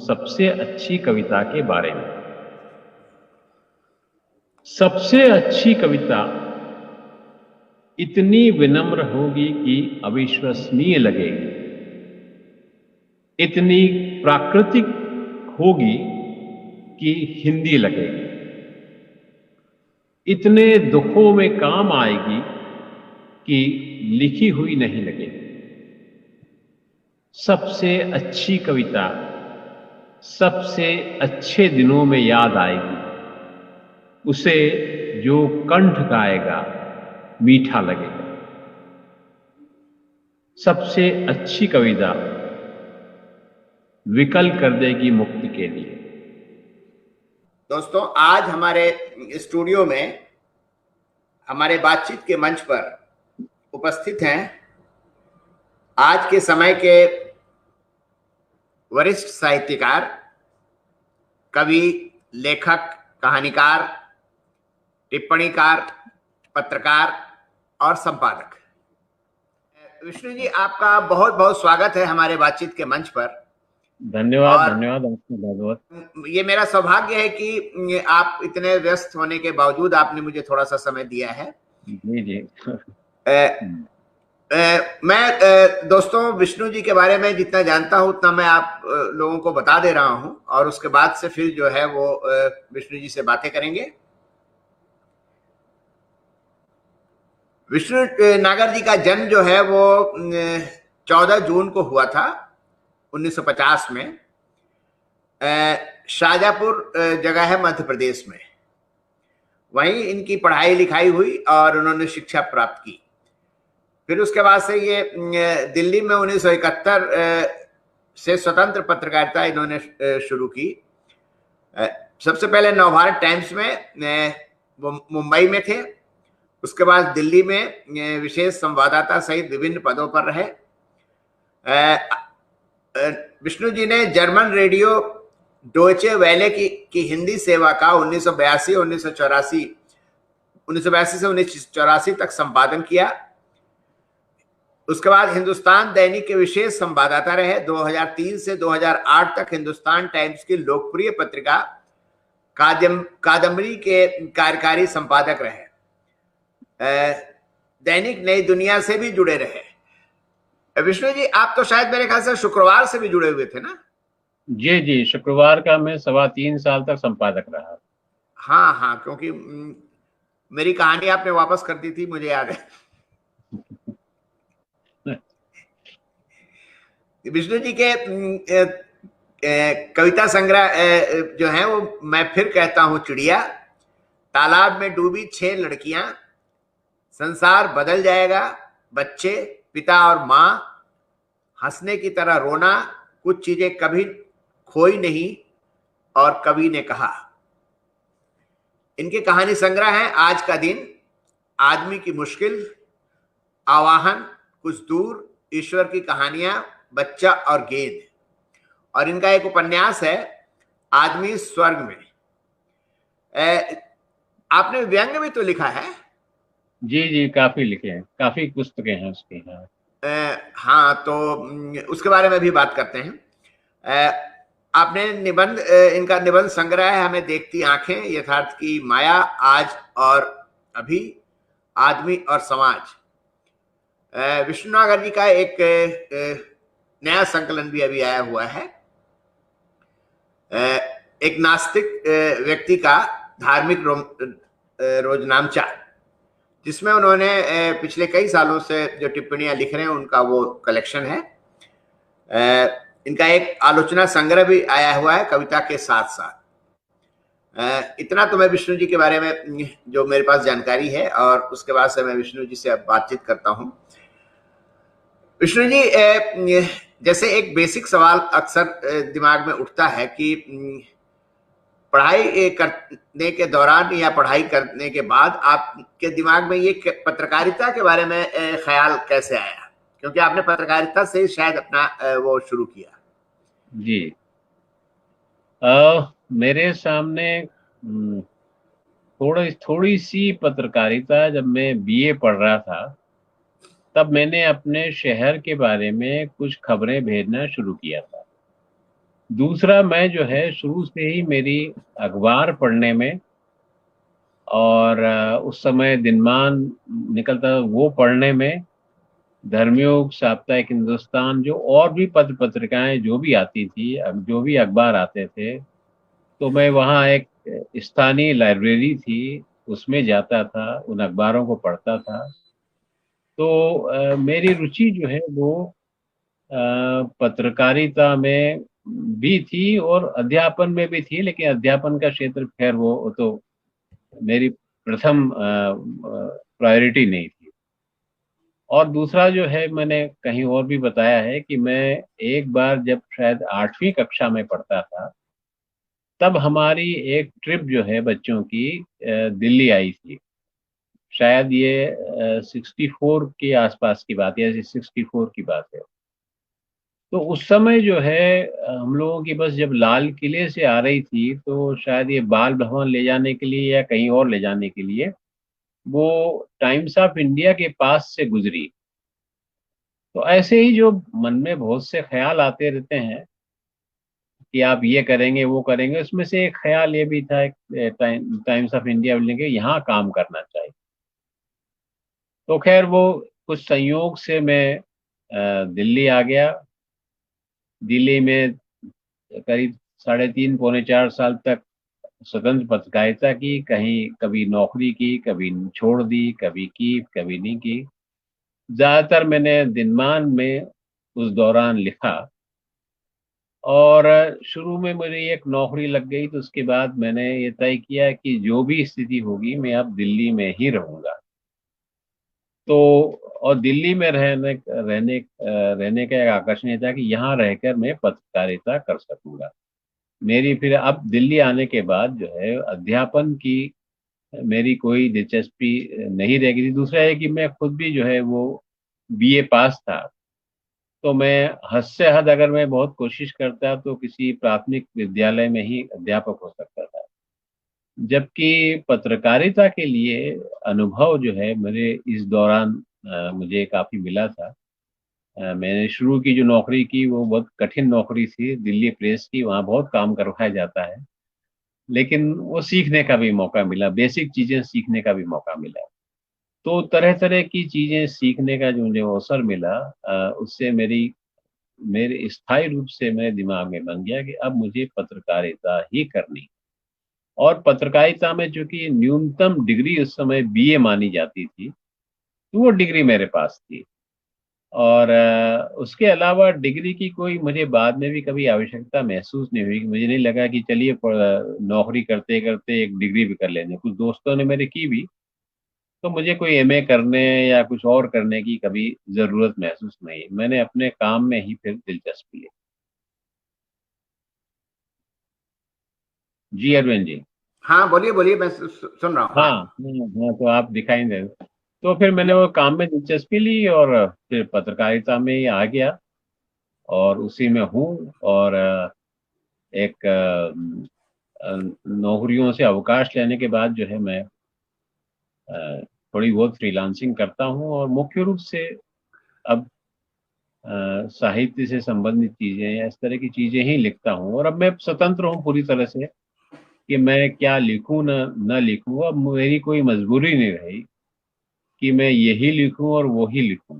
सबसे अच्छी कविता के बारे में। सबसे अच्छी कविता इतनी विनम्र होगी कि अविश्वसनीय लगेगी, इतनी प्राकृतिक होगी कि हिंदी लगेगी, इतने दुखों में काम आएगी कि लिखी हुई नहीं लगेगी। सबसे अच्छी कविता सबसे अच्छे दिनों में याद आएगी, उसे जो कंठ गाएगा मीठा लगेगा। सबसे अच्छी कविता विकल कर देगी मुक्ति के लिए। दोस्तों, आज हमारे स्टूडियो में हमारे बातचीत के मंच पर उपस्थित हैं आज के समय के वरिष्ठ साहित्यकार, कवि, लेखक, कहानीकार, टिप्पणीकार, पत्रकार और संपादक। विष्णु जी, आपका बहुत बहुत स्वागत है हमारे बातचीत के मंच पर। धन्यवाद। धन्यवाद। ये मेरा सौभाग्य है कि आप इतने व्यस्त होने के बावजूद आपने मुझे थोड़ा सा समय दिया है। जी। मैं दोस्तों विष्णु जी के बारे में जितना जानता हूं उतना मैं आप लोगों को बता दे रहा हूं, और उसके बाद से फिर जो है वो विष्णु जी से बातें करेंगे। विष्णु नागर जी का जन्म जो है वो 14 जून को हुआ था 1950 में। शाजापुर जगह है मध्य प्रदेश में। वहीं इनकी पढ़ाई लिखाई हुई और उन्होंने शिक्षा प्राप्त की। फिर उसके बाद से ये दिल्ली में 1971 से स्वतंत्र पत्रकारिता इन्होंने शुरू की। सबसे पहले नवभारत टाइम्स में वो मुंबई में थे। उसके बाद दिल्ली में विशेष संवाददाता सहित विभिन्न पदों पर रहे। विष्णु जी ने जर्मन रेडियो डोइचे वेले की हिंदी सेवा का 1982 से 1984 तक संपादन किया। उसके बाद हिंदुस्तान दैनिक के विशेष संवाददाता रहे। 2003 से 2008 तक हिंदुस्तान टाइम्स की लोकप्रिय पत्रिका कादम्बरी के कार्यकारी संपादक रहे। दैनिक नई दुनिया से भी जुड़े रहे। विष्णु जी, आप तो शायद मेरे ख्याल से शुक्रवार से भी जुड़े हुए थे ना? जी, शुक्रवार का मैं 3.25 साल तक संपादक रहा। हाँ, क्योंकि मेरी कहानी आपने वापस कर दी थी, मुझे याद है। विष्णु जी के कविता संग्रह जो है वो मैं फिर कहता हूं: चिड़िया, तालाब में डूबी 6 लड़कियां, संसार बदल जाएगा, बच्चे, पिता और माँ, हंसने की तरह रोना, कुछ चीजें कभी खोई नहीं, और कवि ने कहा। इनके कहानी संग्रह है आज का दिन, आदमी की मुश्किल, आवाहन, कुछ दूर, ईश्वर की कहानियां, बच्चा और गेंद। और इनका एक उपन्यास है आदमी स्वर्ग में। आपने व्यंग्य भी तो लिखा है? जी, काफी लिखे हैं, काफी पुस्तकें हैं उसकी। हाँ, तो उसके बारे में भी बात करते हैं। आपने निबंध, इनका निबंध संग्रह है हमें देखती आंखें, यथार्थ की माया, आज और अभी, आदमी और समाज। विष्णु नागर जी का एक नया संकलन भी अभी आया हुआ है, एक नास्तिक व्यक्ति का धार्मिक रोजनामचा, जिसमें उन्होंने पिछले कई सालों से जो टिप्पणियां लिख रहे हैं उनका वो कलेक्शन है। इनका एक आलोचना संग्रह भी आया हुआ है कविता के साथ साथ। इतना तो मैं विष्णु जी के बारे में जो मेरे पास जानकारी है, और उसके बाद से मैं विष्णु जी से अब बातचीत करता हूं। विष्णु जी, जैसे एक बेसिक सवाल अक्सर दिमाग में उठता है कि पढ़ाई करने के दौरान या पढ़ाई करने के बाद आपके दिमाग में ये पत्रकारिता के बारे में ख्याल कैसे आया? क्योंकि आपने पत्रकारिता से शायद अपना वो शुरू किया। जी, मेरे सामने थोड़ी सी पत्रकारिता जब मैं बीए पढ़ रहा था, तब मैंने अपने शहर के बारे में कुछ खबरें भेजना शुरू किया था। दूसरा, मैं जो है शुरू से ही मेरी अखबार पढ़ने में और उस समय दिनमान निकलता था वो पढ़ने में, धर्मयुग, साप्ताहिक हिंदुस्तान, जो और भी पत्र पत्रिकाएं जो भी आती थी, जो भी अखबार आते थे, तो मैं वहाँ एक स्थानीय लाइब्रेरी थी, उसमें जाता था, उन अखबारों को पढ़ता था। तो मेरी रुचि जो है वो अ, पत्रकारिता में भी थी और अध्यापन में भी थी, लेकिन अध्यापन का क्षेत्र खैर वो तो मेरी प्रथम प्रायोरिटी नहीं थी। और दूसरा जो है, मैंने कहीं और भी बताया है कि मैं एक बार जब शायद 8वीं कक्षा में पढ़ता था, तब हमारी एक ट्रिप जो है बच्चों की दिल्ली आई थी। शायद ये 64 के आसपास की बात है, या 64 की बात है। तो उस समय जो है हम लोगों की बस जब लाल किले से आ रही थी, तो शायद ये बाल भवन ले जाने के लिए या कहीं और ले जाने के लिए वो टाइम्स ऑफ इंडिया के पास से गुजरी। तो ऐसे ही जो मन में बहुत से ख्याल आते रहते हैं कि आप ये करेंगे वो करेंगे, उसमें से एक ख्याल ये भी था, एक टाइम्स ऑफ इंडिया लेके यहाँ काम करना चाहिए। तो खैर वो कुछ संयोग से मैं दिल्ली आ गया। दिल्ली में करीब 3.5 पौने 4 साल तक स्वतंत्र पत्रकारिता की, कहीं कभी नौकरी की, कभी छोड़ दी, कभी की, कभी नहीं की। ज्यादातर मैंने दिनमान में उस दौरान लिखा। और शुरू में मेरी एक नौकरी लग गई, तो उसके बाद मैंने ये तय किया कि जो भी स्थिति होगी मैं अब दिल्ली में ही रहूंगा। तो और दिल्ली में रहने का एक आकर्षण ये था कि यहाँ रहकर मैं पत्रकारिता कर सकूंगा। मेरी फिर अब दिल्ली आने के बाद जो है अध्यापन की मेरी कोई दिलचस्पी नहीं रह गई थी। दूसरा है कि मैं खुद भी जो है वो बीए पास था, तो मैं हद से हद अगर मैं बहुत कोशिश करता तो किसी प्राथमिक विद्यालय में ही अध्यापक हो सकता था। जबकि पत्रकारिता के लिए अनुभव जो है मेरे इस दौरान मुझे काफी मिला था। मैंने शुरू की जो नौकरी की वो बहुत कठिन नौकरी थी, दिल्ली प्रेस की, वहाँ बहुत काम करवाया जाता है। लेकिन वो सीखने का भी मौका मिला, बेसिक चीजें सीखने का भी मौका मिला। तो तरह तरह की चीजें सीखने का जो मुझे अवसर मिला, उससे मेरे स्थायी रूप से मेरे दिमाग में बन गया कि अब मुझे पत्रकारिता ही करनी। और पत्रकारिता में चूंकि न्यूनतम डिग्री उस समय बीए मानी जाती थी, तो वो डिग्री मेरे पास थी। और उसके अलावा डिग्री की कोई मुझे बाद में भी कभी आवश्यकता महसूस नहीं हुई। मुझे नहीं लगा कि चलिए नौकरी करते करते एक डिग्री भी कर लेंगे। कुछ दोस्तों ने मेरे की भी, तो मुझे कोई एमए करने या कुछ और करने की कभी जरूरत महसूस नहीं। मैंने अपने काम में ही फिर दिलचस्पी ली। जी अरविंद जी। हाँ बोलिए बोलिए, मैं सुन रहा हूँ। हाँ हाँ। हाँ, तो आप दिखाई दे। तो फिर मैंने वो काम में दिलचस्पी ली और फिर पत्रकारिता में ही आ गया और उसी में हूँ। और एक नौकरियों से अवकाश लेने के बाद जो है मैं थोड़ी बहुत फ्रीलांसिंग करता हूँ और मुख्य रूप से अब साहित्य से संबंधित चीजें या इस तरह की चीजें ही लिखता हूँ। और अब मैं स्वतंत्र हूँ पूरी तरह से कि मैं क्या लिखूं न न लिखूं। अब मेरी कोई मजबूरी नहीं रही कि मैं यही लिखूं और वो ही लिखूं।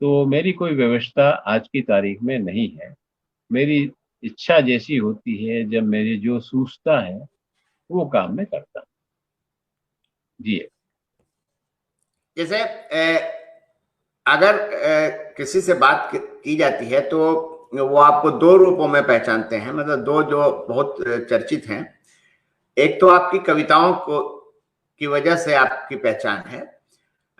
तो मेरी कोई व्यवस्था आज की तारीख में नहीं है। मेरी इच्छा जैसी होती है, जब मेरी जो सूझता है वो काम मैं करता हूँ। जी। जैसे अगर किसी से बात की जाती है तो वो आपको दो रूपों में पहचानते हैं, मतलब दो जो बहुत चर्चित हैं। एक तो आपकी कविताओं को की वजह से आपकी पहचान है,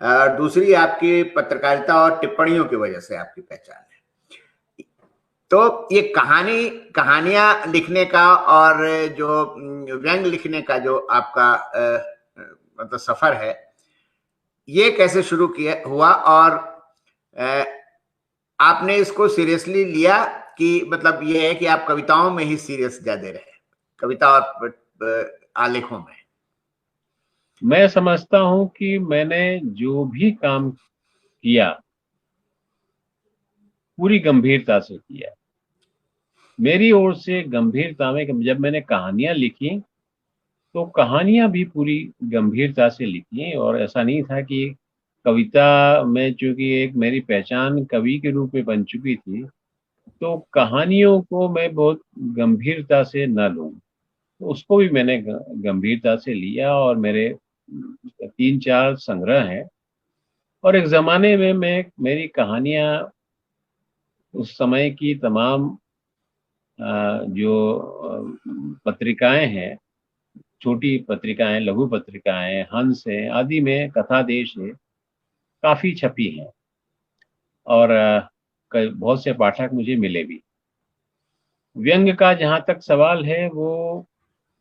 और दूसरी आपकी पत्रकारिता और टिप्पणियों की वजह से आपकी पहचान है। तो ये कहानियां लिखने का और जो व्यंग लिखने का जो आपका मतलब सफर है, ये कैसे शुरू किया हुआ, और अ, आपने इसको सीरियसली लिया कि मतलब ये है कि आप कविताओं में ही सीरियस ज्यादा रहे, कविता और आलेखों में? मैं समझता हूँ कि मैंने जो भी काम किया पूरी गंभीरता से किया। मेरी ओर से गंभीरता में, जब मैंने कहानियां लिखी तो कहानियां भी पूरी गंभीरता से लिखी, और ऐसा नहीं था कि कविता में, चूंकि एक मेरी पहचान कवि के रूप में बन चुकी थी, तो कहानियों को मैं बहुत गंभीरता से न लूं। तो उसको भी मैंने गंभीरता से लिया, और मेरे 3-4 संग्रह हैं। और एक जमाने में मैं मेरी कहानियां उस समय की तमाम जो पत्रिकाएं हैं, छोटी पत्रिकाएं, लघु पत्रिकाएं, हंस है आदि में, कथा देश है, काफी छपी हैं। और बहुत से पाठक मुझे मिले भी। व्यंग का जहाँ तक सवाल है, वो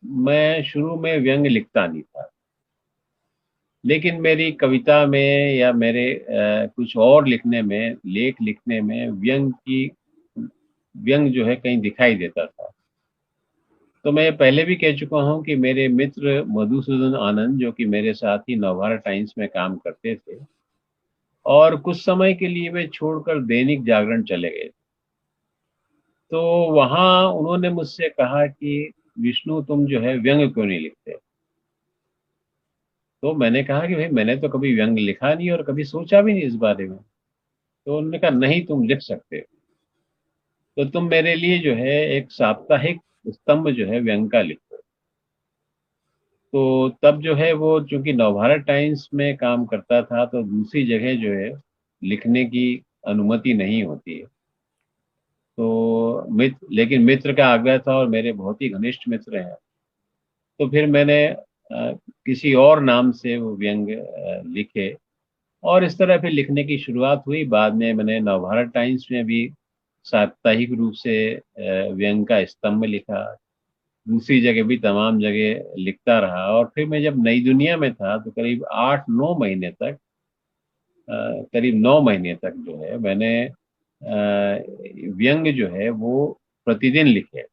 मैं शुरू में व्यंग लिखता नहीं था, लेकिन मेरी कविता में या मेरे कुछ और लिखने में, लेख लिखने में व्यंग जो है कहीं दिखाई देता था। तो मैं पहले भी कह चुका हूँ कि मेरे मित्र मधुसूदन आनंद, जो कि मेरे साथ ही नवभारत टाइम्स में काम करते थे, और कुछ समय के लिए वे छोड़कर दैनिक जागरण चले गए, तो वहाँ उन्होंने मुझसे कहा कि विष्णु, तुम जो है व्यंग क्यों नहीं लिखते। तो मैंने कहा कि भाई, मैंने तो कभी व्यंग लिखा नहीं और कभी सोचा भी नहीं इस बारे में। तो उन्होंने कहा, नहीं, तुम लिख सकते हो, तो तुम मेरे लिए जो है एक साप्ताहिक स्तंभ जो है व्यंग का लिखो। तो तब जो है वो, चूंकि नवभारत टाइम्स में काम करता था, तो दूसरी जगह जो है लिखने की अनुमति नहीं होती है। तो लेकिन मित्र का आग्रह था, और मेरे बहुत ही घनिष्ठ मित्र हैं, तो फिर मैंने किसी और नाम से वो व्यंग लिखे, और इस तरह फिर लिखने की शुरुआत हुई। बाद में मैंने नवभारत टाइम्स में भी साप्ताहिक रूप से व्यंग का स्तंभ लिखा, दूसरी जगह भी तमाम जगह लिखता रहा। और फिर मैं जब नई दुनिया में था, तो करीब 8-9 महीने तक, करीब 9 महीने तक जो है मैंने व्यंग जो है वो प्रतिदिन लिखे।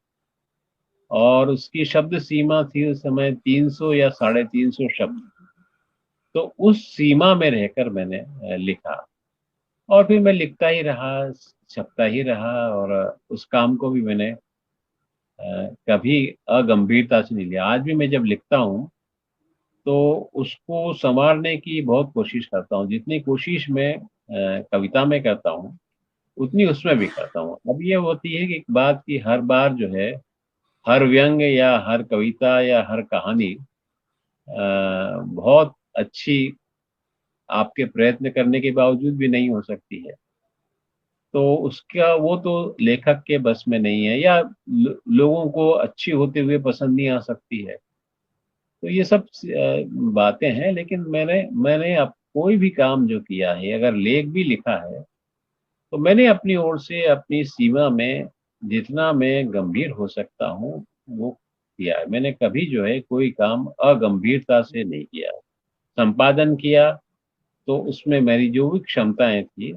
और उसकी शब्द सीमा थी उस समय 300 या 350 शब्द। तो उस सीमा में रहकर मैंने लिखा, और फिर मैं लिखता ही रहा, छपता ही रहा, और उस काम को भी मैंने कभी अगंभीरता से नहीं लिया। आज भी मैं जब लिखता हूँ, तो उसको संवारने की बहुत कोशिश करता हूँ। जितनी कोशिश मैं कविता में करता हूँ, उतनी उसमें भी करता हूँ। अब ये होती है कि एक बात की, हर बार जो है हर व्यंग या हर कविता या हर कहानी बहुत अच्छी आपके प्रयत्न करने के बावजूद भी नहीं हो सकती है। तो उसका वो तो लेखक के बस में नहीं है, या लोगों को अच्छी होते हुए पसंद नहीं आ सकती है। तो ये सब बातें हैं। लेकिन मैंने मैंने अब कोई भी काम जो किया है, अगर लेख भी लिखा है, तो मैंने अपनी ओर से अपनी सीमा में जितना मैं गंभीर हो सकता हूँ वो किया है। मैंने कभी जो है कोई काम अगंभीरता से नहीं किया। संपादन किया, तो उसमें मेरी जो भी क्षमताएं थी,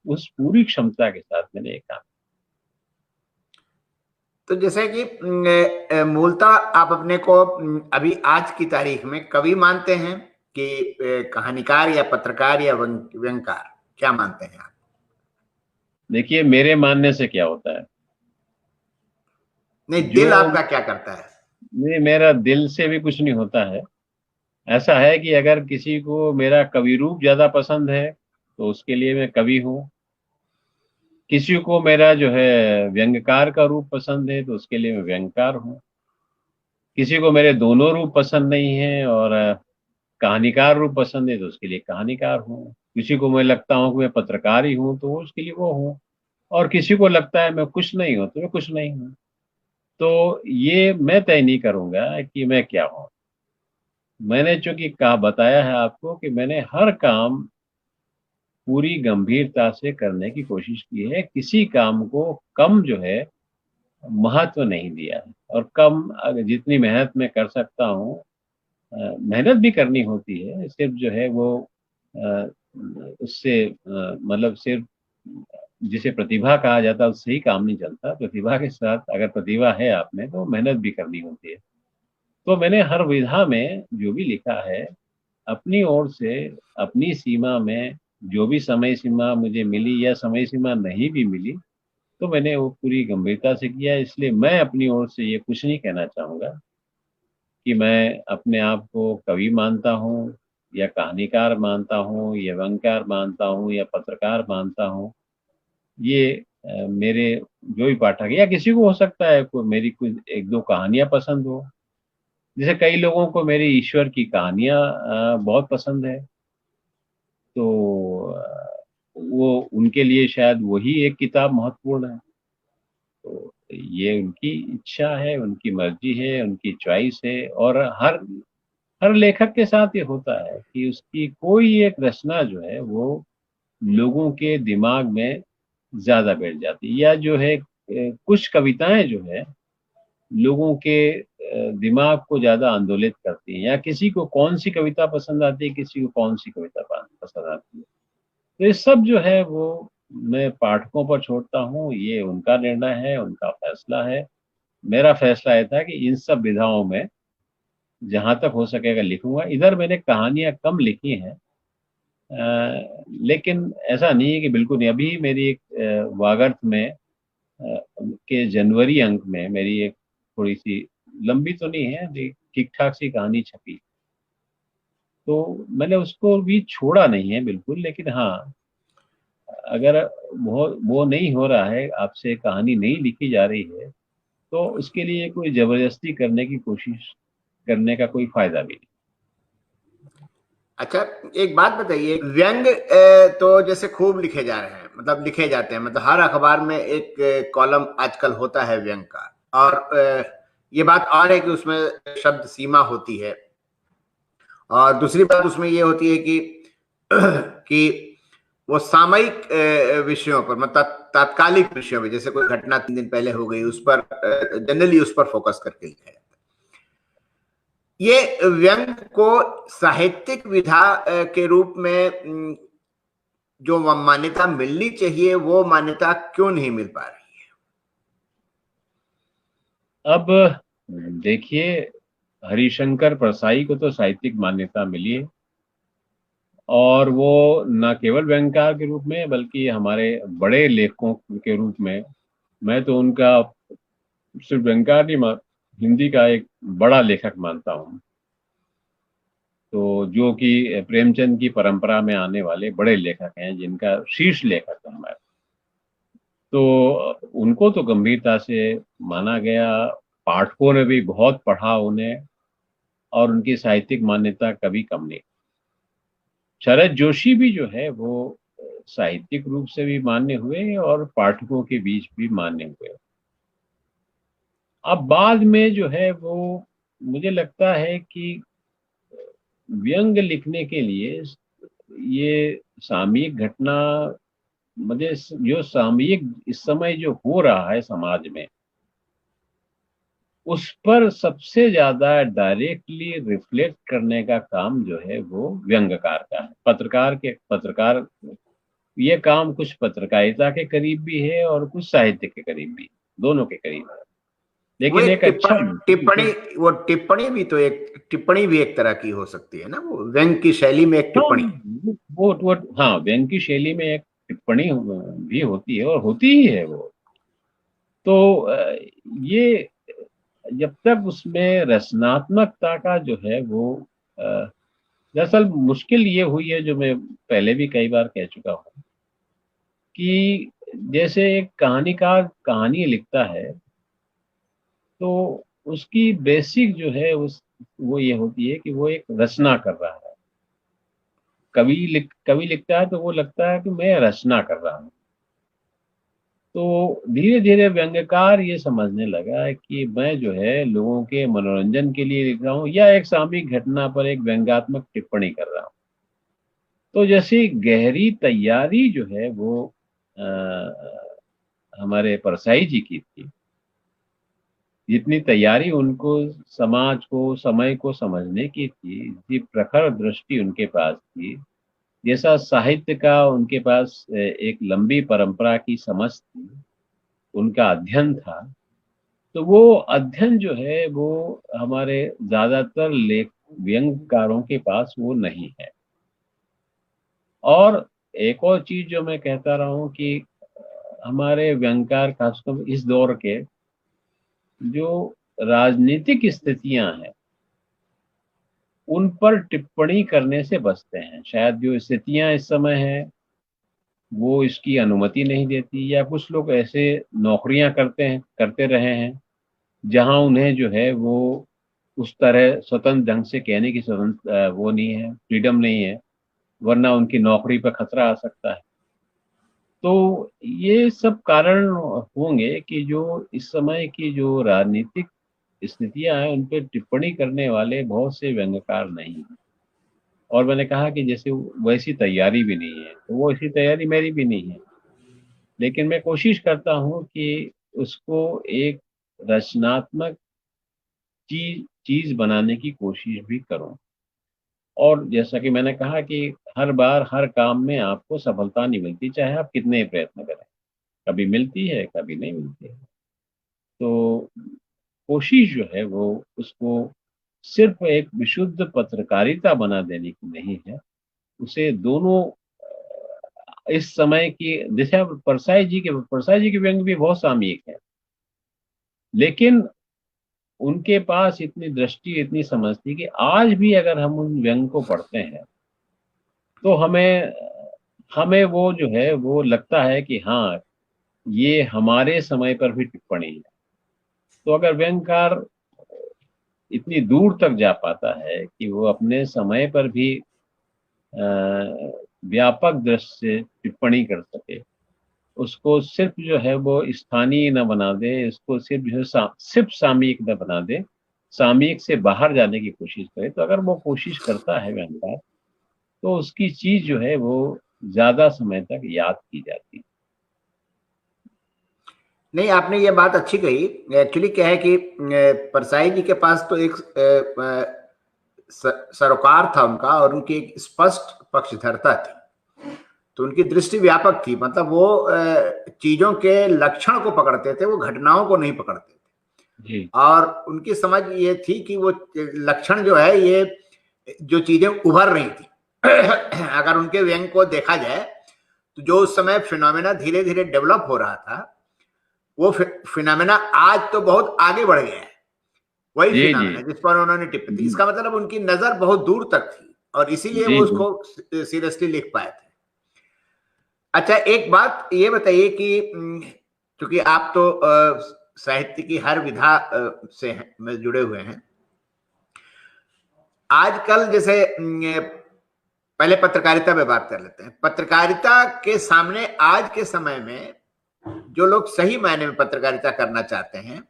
उस पूरी क्षमता के साथ मैंने ये काम। तो जैसे कि मूलतः आप अपने को अभी आज की तारीख में कवि मानते हैं कि कहानीकार या पत्रकार या व्यंगकार, क्या मानते हैं आप? देखिए, मेरे मानने से क्या होता है, नहीं, जो दिल आपका क्या करता है? मेरा दिल से भी कुछ नहीं होता है। ऐसा है कि अगर किसी को मेरा कवि रूप ज्यादा पसंद है, तो उसके लिए मैं कवि हूँ। किसी को मेरा जो है व्यंग्यकार का रूप पसंद है, तो उसके लिए मैं व्यंग्यकार हूँ। किसी को मेरे दोनों रूप पसंद नहीं है और कहानीकार रूप पसंद है, तो उसके लिए कहानीकार हूँ। किसी को मैं लगता हूँ कि मैं पत्रकार ही हूँ, तो उसके लिए वो हूँ। और किसी को लगता है मैं कुछ नहीं हूँ, तो मैं कुछ नहीं हूँ। तो ये मैं तय नहीं करूंगा कि मैं क्या हूँ। मैंने चूंकि कहा, बताया है आपको कि मैंने हर काम पूरी गंभीरता से करने की कोशिश की है। किसी काम को कम जो है महत्व नहीं दिया है। और कम, अगर जितनी मेहनत मैं कर सकता हूँ, मेहनत भी करनी होती है, सिर्फ जो है वो अ, उससे मतलब सिर्फ जिसे प्रतिभा कहा जाता है उससे ही काम नहीं चलता। प्रतिभा के साथ, अगर प्रतिभा है आप में, तो मेहनत भी करनी होती है। तो मैंने हर विधा में जो भी लिखा है, अपनी ओर से, अपनी सीमा में, जो भी समय सीमा मुझे मिली या समय सीमा नहीं भी मिली, तो मैंने वो पूरी गंभीरता से किया। इसलिए मैं अपनी ओर से ये कुछ नहीं कहना चाहूँगा कि मैं अपने आप को कवि मानता हूँ या कहानीकार मानता हूँ या व्यंग्यकार मानता हूँ या पत्रकार मानता हूँ। ये मेरे जो भी पाठक है या किसी को हो सकता है कोई मेरी कुछ एक दो कहानियां पसंद हो। जैसे कई लोगों को मेरी ईश्वर की कहानियां बहुत पसंद है। तो वो उनके लिए शायद वही एक किताब महत्वपूर्ण है। तो ये उनकी इच्छा है, उनकी मर्जी है, उनकी चॉइस है। और हर हर लेखक के साथ ये होता है कि उसकी कोई एक रचना जो है वो लोगों के दिमाग में ज्यादा बैठ जाती है, या जो है कुछ कविताएं जो है लोगों के दिमाग को ज्यादा आंदोलित करती हैं, या किसी को कौन सी कविता पसंद आती है, किसी को कौन सी कविता पसंद आती है। तो ये सब जो है वो मैं पाठकों पर छोड़ता हूँ, ये उनका निर्णय है, उनका फैसला है। मेरा फैसला ये था कि इन सब विधाओं में जहां तक हो सकेगा लिखूंगा। इधर मैंने कहानियां कम लिखी हैं, लेकिन ऐसा नहीं है कि बिल्कुल नहीं। अभी मेरी एक वागर्थ में के जनवरी अंक में मेरी एक थोड़ी सी लंबी तो नहीं है, ठीक ठाक सी कहानी छपी। तो मैंने उसको भी छोड़ा नहीं है बिल्कुल, लेकिन हाँ, अगर वो नहीं हो रहा है, आपसे कहानी नहीं लिखी जा रही है, तो उसके लिए कोई जबरदस्ती करने की कोशिश करने का कोई फायदा भी नहीं। अच्छा, एक बात बताइए, व्यंग तो जैसे खूब लिखे जा रहे हैं, मतलब लिखे जाते हैं, मतलब हर अखबार में एक कॉलम आजकल होता है व्यंग का। और ये बात और है कि उसमें शब्द सीमा होती है। और दूसरी बात उसमें ये होती है कि कि वो सामयिक विषयों पर, मतलब तात्कालिक विषयों में, जैसे कोई घटना 3 दिन पहले हो गई, उस पर जनरली उस पर फोकस करके लिखा जाता है। ये व्यंग को साहित्यिक विधा के रूप में जो मान्यता मिलनी चाहिए, वो मान्यता क्यों नहीं मिल पा रही? अब देखिए, हरिशंकर परसाई को तो साहित्यिक मान्यता मिली है, और वो न केवल व्यंग्यकार के रूप में बल्कि हमारे बड़े लेखकों के रूप में। मैं तो उनका सिर्फ व्यंग्यकार नहीं हिंदी का एक बड़ा लेखक मानता हूँ। तो जो कि प्रेमचंद की परंपरा में आने वाले बड़े लेखक हैं, जिनका शीर्ष लेखक है हमारे। तो उनको तो गंभीरता से माना गया, पाठकों ने भी बहुत पढ़ा उन्हें, और उनकी साहित्यिक मान्यता कभी कम नहीं। शरद जोशी भी जो है वो साहित्यिक रूप से भी मान्य हुए और पाठकों के बीच भी मान्य हुए। अब बाद में जो है वो, मुझे लगता है कि व्यंग लिखने के लिए ये सामयिक घटना, मुझे जो सामयिक इस समय जो हो रहा है समाज में, उस पर सबसे ज्यादा डायरेक्टली रिफ्लेक्ट करने का काम जो है वो व्यंग्यकार का है। पत्रकार ये काम कुछ पत्रकारिता के करीब भी है और कुछ साहित्य के करीब भी, दोनों के करीब है। वो लेकिन एक एक अच्छा टिप्पणी, वो टिप्पणी भी तो एक टिप्पणी भी एक तरह की हो सकती है ना, वो व्यंग की शैली में एक हाँ, टिप्पणी। वो हाँ, व्यंग्य की शैली में एक टिप्पणी भी होती है, और होती ही है वो। तो ये जब तक उसमें रचनात्मकता का जो है वो दरअसल मुश्किल ये हुई है, जो मैं पहले भी कई बार कह चुका हूँ, कि जैसे एक कहानीकार कहानी लिखता है, तो उसकी बेसिक जो है उस वो ये होती है कि वो एक रचना कर रहा है। कवि लिखता है तो वो लगता है कि मैं रचना कर रहा हूँ। तो धीरे धीरे व्यंग्यकार ये समझने लगा है कि मैं जो है लोगों के मनोरंजन के लिए लिख रहा हूँ, या एक सामयिक घटना पर एक व्यंग्यात्मक टिप्पणी कर रहा हूँ। तो जैसी गहरी तैयारी जो है वो हमारे परसाई जी की थी, जितनी तैयारी उनको समाज को, समय को समझने की थी, जितनी प्रखर दृष्टि उनके पास थी, जैसा साहित्य का उनके पास एक लंबी परंपरा की समझ थी, उनका अध्ययन था, तो वो अध्ययन जो है वो हमारे ज्यादातर लेख व्यंग्यकारों के पास वो नहीं है। और एक और चीज जो मैं कहता रहा हूँ कि हमारे व्यंगकार खासकर इस दौर के जो राजनीतिक स्थितियां हैं उन पर टिप्पणी करने से बचते हैं। शायद जो स्थितियां इस समय हैं वो इसकी अनुमति नहीं देती, या कुछ लोग ऐसे नौकरियां करते रहे हैं जहां उन्हें जो है वो उस तरह स्वतंत्र ढंग से कहने की स्वतंत्र वो नहीं है, फ्रीडम नहीं है, वरना उनकी नौकरी पर खतरा आ सकता है। तो ये सब कारण होंगे कि जो इस समय की जो राजनीतिक स्थितियां हैं उन पर टिप्पणी करने वाले बहुत से व्यंग्यकार नहीं हैं। और मैंने कहा कि जैसे वैसी तैयारी भी नहीं है, तो वो ऐसी तैयारी मेरी भी नहीं है, लेकिन मैं कोशिश करता हूँ कि उसको एक रचनात्मक चीज बनाने की कोशिश भी करूँ। और जैसा कि मैंने कहा कि हर बार हर काम में आपको सफलता नहीं मिलती, चाहे आप कितने ही प्रयत्न करें। कभी मिलती है, कभी नहीं मिलती है। तो कोशिश जो है वो उसको सिर्फ एक विशुद्ध पत्रकारिता बना देने की नहीं है, उसे दोनों इस समय की, जैसे अब परसाई जी के व्यंग भी बहुत सामयिक है, लेकिन उनके पास इतनी दृष्टि, इतनी समझ थी कि आज भी अगर हम उन व्यंग को पढ़ते हैं तो हमें हमें वो जो है वो लगता है कि हाँ, ये हमारे समय पर भी टिप्पणी है। तो अगर व्यंगकार इतनी दूर तक जा पाता है कि वो अपने समय पर भी व्यापक दृष्टि से टिप्पणी कर सके, उसको सिर्फ जो है वो स्थानीय न बना दे, इसको सिर्फ जो है सिर्फ सामयिक न बना दे, सामयिक से बाहर जाने की कोशिश करे, तो अगर वो कोशिश करता है व्यंगकार, तो उसकी चीज जो है वो ज्यादा समय तक याद की जाती है। नहीं, आपने ये बात अच्छी कही। एक्चुअली क्या है कि परसाई जी के पास तो एक सरोकार था उनका, और उनकी एक स्पष्ट पक्षधरता थी। तो उनकी दृष्टि व्यापक थी, मतलब वो चीजों के लक्षण को पकड़ते थे, वो घटनाओं को नहीं पकड़ते थे। जी और उनकी समझ ये थी कि वो लक्षण जो है, ये जो चीजें उभर रही थी अगर उनके व्यंग को देखा जाए तो जो उस समय फिनोमेना धीरे धीरे डेवलप हो रहा था, वो फिनोमेना आज तो बहुत आगे बढ़ गया है। वही जी जी फिनोमेना जिस पर उन्होंने टिप्पणी थी, इसका मतलब उनकी नजर बहुत दूर तक थी, और इसीलिए जी वो जी। उसको सीरियसली लिख पाए थे। अच्छा, एक बात ये बताइए कि क्योंकि आप तो साहित्य की हर विधा से में जुड़े हुए हैं, आजकल जैसे पहले पत्रकारिता पे बात कर लेते हैं। पत्रकारिता के सामने आज के समय में जो लोग सही मायने में पत्रकारिता करना चाहते हैं,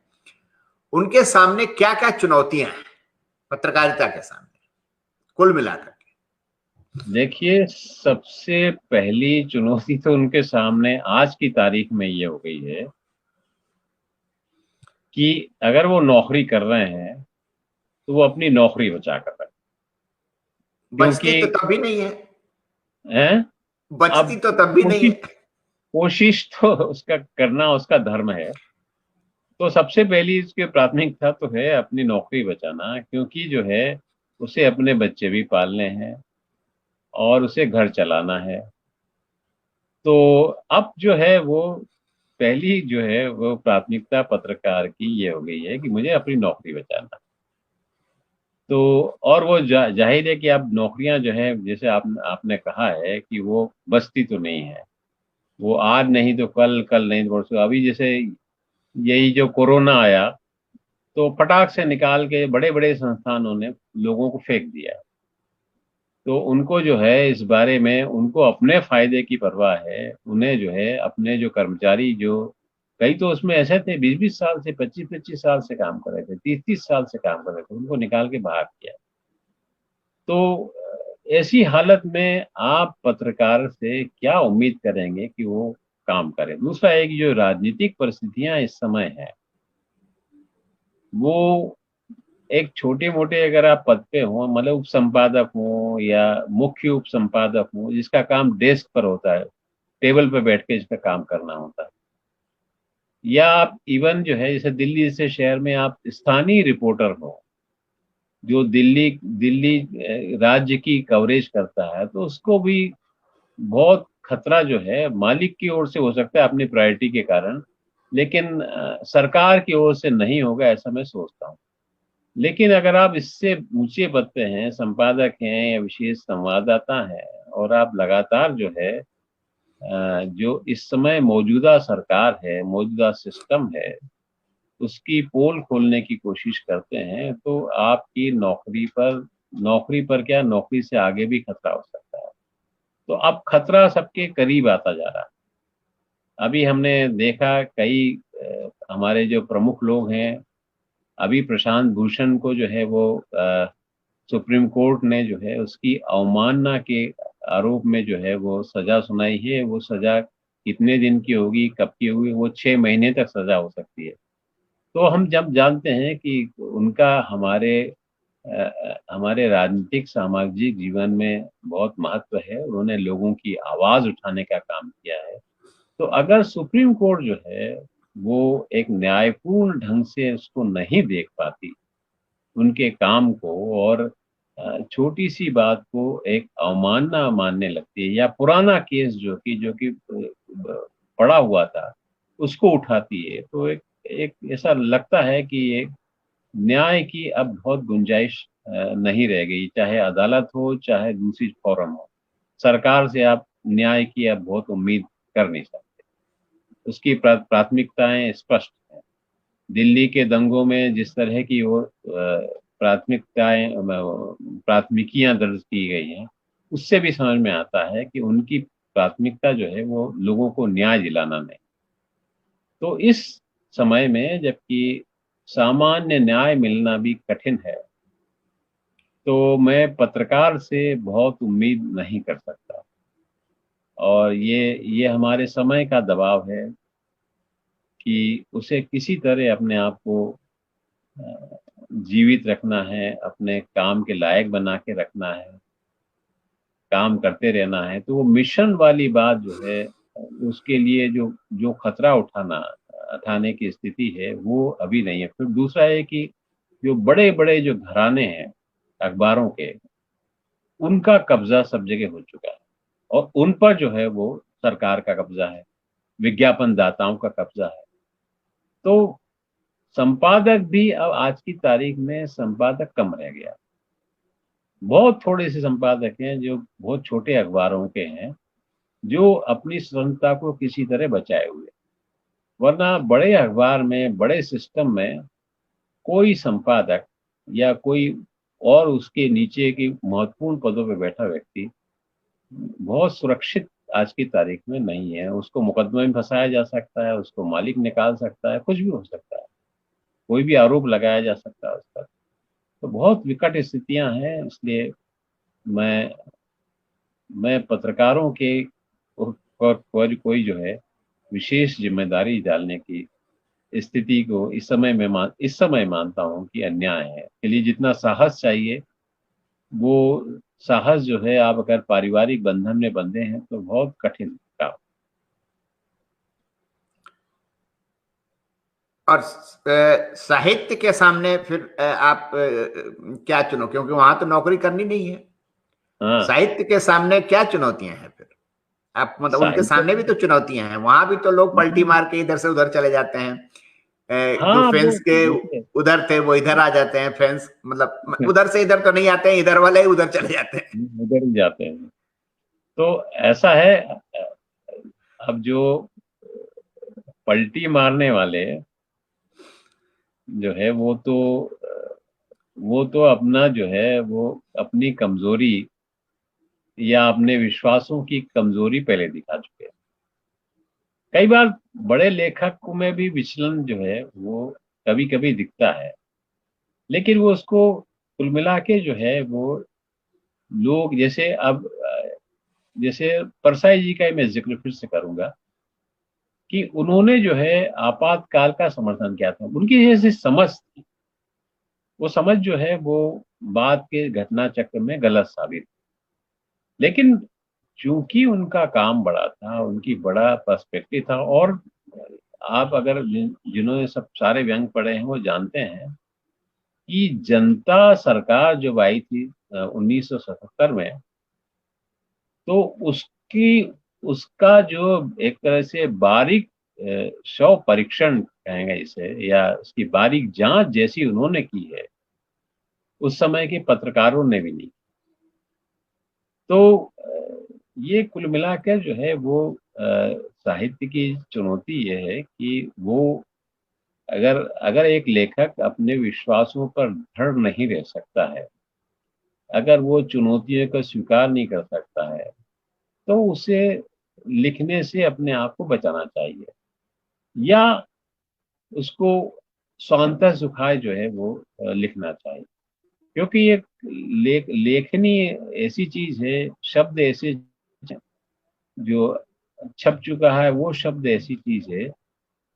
उनके सामने क्या क्या चुनौतियां हैं पत्रकारिता के सामने कुल मिलाकर के? देखिए, सबसे पहली चुनौती तो उनके सामने आज की तारीख में ये हो गई है कि अगर वो नौकरी कर रहे हैं तो वो अपनी नौकरी बचा कर रहे हैं। बचती क्योंकि तो तब भी नहीं है, हैं, बचती अब तो तब भी नहीं कोशिश है। कोशिश तो उसका करना उसका धर्म है। तो सबसे पहली इसकी प्राथमिकता तो है अपनी नौकरी बचाना, क्योंकि जो है उसे अपने बच्चे भी पालने हैं और उसे घर चलाना है। तो अब जो है वो पहली जो है वो प्राथमिकता पत्रकार की ये हो गई है कि मुझे अपनी नौकरी बचाना। तो और वो जाहिर है कि अब नौकरियां जो है, जैसे आपने कहा है कि वो बचती तो नहीं है। वो आज नहीं तो कल, कल नहीं तो परसों। अभी जैसे यही जो कोरोना आया तो फटाक से निकाल के बड़े बड़े संस्थानों ने लोगों को फेंक दिया। तो उनको जो है इस बारे में उनको अपने फायदे की परवाह है। उन्हें जो है अपने जो कर्मचारी, जो कई तो उसमें ऐसे थे 20-20 साल से, 25-25 साल से काम कर रहे थे, 30-30 साल से काम कर रहे थे, उनको निकाल के बाहर किया। तो ऐसी हालत में आप पत्रकार से क्या उम्मीद करेंगे कि वो काम करें। दूसरा है कि जो राजनीतिक परिस्थितियां इस समय है, वो एक छोटे मोटे अगर आप पद पे हो, मतलब उप संपादक हो या मुख्य उप संपादक हो, जिसका काम डेस्क पर होता है, टेबल पे बैठ के इसका काम करना होता है, या आप इवन जो है जैसे दिल्ली जैसे शहर में आप स्थानीय रिपोर्टर हो जो दिल्ली दिल्ली राज्य की कवरेज करता है, तो उसको भी बहुत खतरा जो है मालिक की ओर से हो सकता है अपनी प्रायोरिटी के कारण, लेकिन सरकार की ओर से नहीं होगा ऐसा मैं सोचता हूँ। लेकिन अगर आप इससे ऊंचे पद पे हैं, संपादक हैं या विशेष संवाददाता हैं, और आप लगातार जो है जो इस समय मौजूदा सरकार है, मौजूदा सिस्टम है, उसकी पोल खोलने की कोशिश करते हैं, तो आपकी नौकरी पर क्या, नौकरी से आगे भी खतरा हो सकता है। तो अब खतरा सबके करीब आता जा रहा है। अभी हमने देखा कई हमारे जो प्रमुख लोग हैं, अभी प्रशांत भूषण को जो है वो सुप्रीम कोर्ट ने जो है उसकी अवमानना के आरोप में जो है वो सजा सुनाई है। वो सजा कितने दिन की होगी, कब की होगी, वो 6 महीने तक सजा हो सकती है। तो हम जब जानते हैं कि उनका हमारे राजनीतिक सामाजिक जीवन में बहुत महत्व है, उन्होंने लोगों की आवाज उठाने का काम किया है। तो अगर सुप्रीम कोर्ट जो है वो एक न्यायपूर्ण ढंग से उसको नहीं देख पाती, उनके काम को, और छोटी सी बात को एक अवमानना मानने लगती है, या पुराना केस जो कि पड़ा हुआ था उसको उठाती है, तो एक एक ऐसा लगता है कि ये न्याय की अब बहुत गुंजाइश नहीं रह गई, चाहे अदालत हो चाहे दूसरी फोरम हो। सरकार से आप न्याय की अब बहुत उम्मीद कर नहीं सकते। उसकी प्राथमिकताएं स्पष्ट हैं। दिल्ली के दंगों में जिस तरह की वो प्राथमिकियां दर्ज की गई हैं, उससे भी समझ में आता है कि उनकी प्राथमिकता जो है वो लोगों को न्याय दिलाना नहीं। तो इस समय में जबकि सामान्य न्याय मिलना भी कठिन है, तो मैं पत्रकार से बहुत उम्मीद नहीं कर सकता। और ये हमारे समय का दबाव है कि उसे किसी तरह अपने आप को जीवित रखना है, अपने काम के लायक बना के रखना है, काम करते रहना है। तो वो मिशन वाली बात जो है, उसके लिए जो जो खतरा उठाने की स्थिति है वो अभी नहीं है। फिर दूसरा है कि जो बड़े बड़े जो घराने हैं अखबारों के, उनका कब्जा सब जगह हो चुका है, और उन पर जो है वो सरकार का कब्जा है, विज्ञापन दाताओं का कब्जा है। तो संपादक भी अब आज की तारीख में संपादक कम रह गया। बहुत थोड़े से संपादक हैं जो बहुत छोटे अखबारों के हैं, जो अपनी स्वतंत्रता को किसी तरह बचाए हुए। वरना बड़े अखबार में, बड़े सिस्टम में कोई संपादक या कोई और उसके नीचे की महत्वपूर्ण पदों पर बैठा व्यक्ति बहुत सुरक्षित आज की तारीख में नहीं है। उसको मुकदमे में फंसाया जा सकता है, उसको मालिक निकाल सकता है, कुछ भी हो सकता है, कोई भी आरोप लगाया जा सकता है उस पर। तो बहुत विकट स्थितियां हैं। इसलिए मैं मैं पत्रकारों के पर कोई जो है विशेष जिम्मेदारी डालने की स्थिति को इस समय मानता हूं कि अन्याय है। के लिए जितना साहस चाहिए, वो साहस जो है, आप अगर पारिवारिक बंधन में बंधे हैं तो बहुत कठिन काम। और साहित्य के सामने फिर आप क्या चुनो, क्योंकि वहां तो नौकरी करनी नहीं है। हाँ, साहित्य के सामने क्या चुनौतियां हैं फिर? आप मतलब उनके साहित्य सामने भी तो चुनौतियां हैं, वहां भी तो लोग पलटी में, मार के इधर से उधर चले जाते हैं। जो हाँ वो फैंस के देखिए, उधर थे वो इधर आ जाते हैं, फैंस मतलब उधर से इधर तो नहीं आते हैं, इधर वाले उधर चले जाते हैं। उधर ही जाते हैं। तो ऐसा है, अब जो पलटी मारने वाले जो है वो तो अपना जो है वो अपनी कमजोरी या अपने विश्वासों की कमजोरी पहले दिखा चुके हैं। कई बार बड़े लेखक में भी विचलन जो है वो कभी कभी दिखता है, लेकिन वो उसको कुल मिला के जो है वो लोग, जैसे परसाई जी का ही मैं जिक्र फिर से करूंगा कि उन्होंने जो है आपातकाल का समर्थन किया था। उनकी जैसे समझ थी, वो समझ जो है वो बाद के घटना चक्र में गलत साबित। लेकिन चूंकि उनका काम बड़ा था, उनकी बड़ा पर्सपेक्टिव था, और आप अगर जिन्होंने सब सारे व्यंग पढ़े हैं वो जानते हैं कि जनता सरकार जब आई थी 1977 में, तो उसका जो एक तरह से बारीक शव परीक्षण कहेंगे इसे, या उसकी बारीक जांच जैसी उन्होंने की है, उस समय के पत्रकारों ने भी नहीं। तो ये कुल मिलाकर जो है वो साहित्य की चुनौती ये है कि वो अगर अगर एक लेखक अपने विश्वासों पर दृढ़ नहीं रह सकता है, अगर वो चुनौतियों को स्वीकार नहीं कर सकता है, तो उसे लिखने से अपने आप को बचाना चाहिए, या उसको स्वांतः सुखाए जो है वो लिखना चाहिए। क्योंकि ये लेखनी ऐसी चीज है, शब्द ऐसे जो छप चुका है, वो शब्द ऐसी चीज है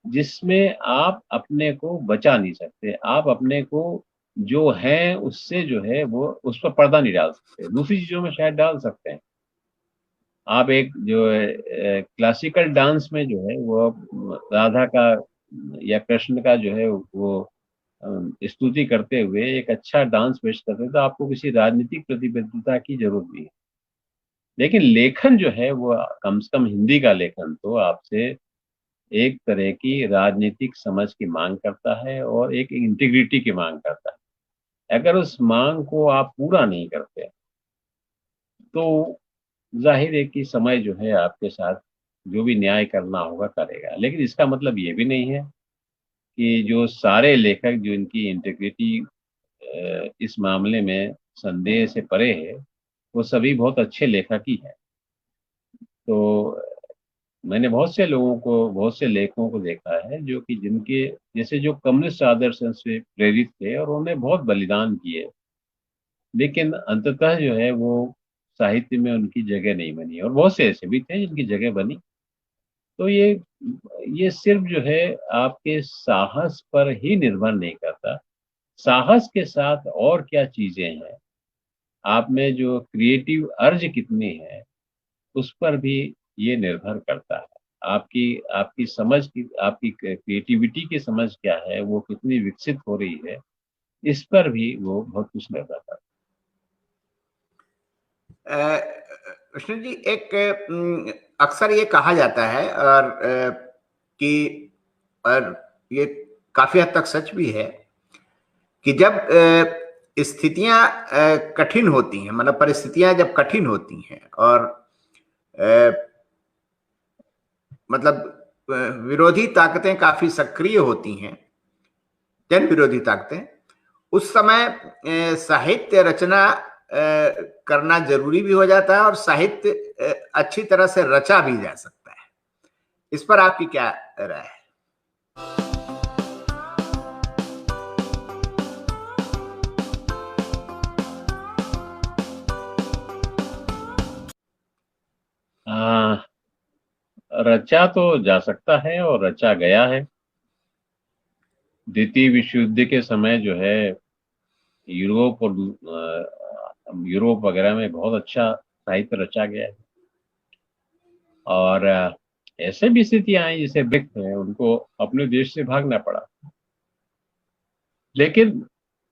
जिसमें आप अपने को बचा नहीं सकते। आप अपने को जो है उससे जो है वो उस पर पर्दा नहीं डाल सकते, दूसरी चीजों में शायद डाल सकते हैं। आप एक जो है क्लासिकल डांस में जो है वो राधा का या कृष्ण का जो है वो स्तुति करते हुए एक अच्छा डांस पेश करते हैं, तो आपको किसी राजनीतिक प्रतिबद्धता की जरूरत नहीं है। लेकिन लेखन जो है वो कम से कम हिंदी का लेखन तो आपसे एक तरह की राजनीतिक समझ की मांग करता है और एक इंटीग्रिटी की मांग करता है। अगर उस मांग को आप पूरा नहीं करते तो जाहिर है कि समय जो है आपके साथ जो भी न्याय करना होगा करेगा। लेकिन इसका मतलब ये भी नहीं है कि जो सारे लेखक जो इनकी इंटीग्रिटी इस मामले में संदेह से परे है, वो सभी बहुत अच्छे लेखक ही हैं। तो मैंने बहुत से लोगों को, बहुत से लेखकों को देखा है जो कि जिनके जैसे जो कम्युनिस्ट आदर्शन से प्रेरित थे और उन्होंने बहुत बलिदान किए, लेकिन अंततः जो है वो साहित्य में उनकी जगह नहीं बनी, और बहुत से ऐसे भी थे जिनकी जगह बनी। तो ये सिर्फ जो है आपके साहस पर ही निर्भर नहीं करता। साहस के साथ और क्या चीजें हैं, आप में जो क्रिएटिव अर्ज कितनी है, उस पर भी ये निर्भर करता है। आपकी आपकी समझ की, आपकी क्रिएटिविटी की समझ क्या है, वो कितनी विकसित हो रही है, इस पर भी वो बहुत कुछ निर्भर करता कृष्ण जी, एक अक्सर ये कहा जाता है और कि और ये काफी हद तक सच भी है कि जब स्थितियां कठिन होती हैं, मतलब परिस्थितियां जब कठिन होती हैं और अ, मतलब विरोधी ताकतें काफी सक्रिय होती हैं, जन विरोधी ताकतें, उस समय साहित्य रचना करना जरूरी भी हो जाता है और साहित्य अच्छी तरह से रचा भी जा सकता है। इस पर आपकी क्या राय है? है। रचा तो जा सकता है और रचा गया है। द्वितीय विश्व युद्ध के समय जो है यूरोप और यूरोप वगैरह में बहुत अच्छा साहित्य रचा गया है। और ऐसे भी स्थितियां आई जैसे ब्रिक्स हैं, उनको अपने देश से भागना पड़ा, लेकिन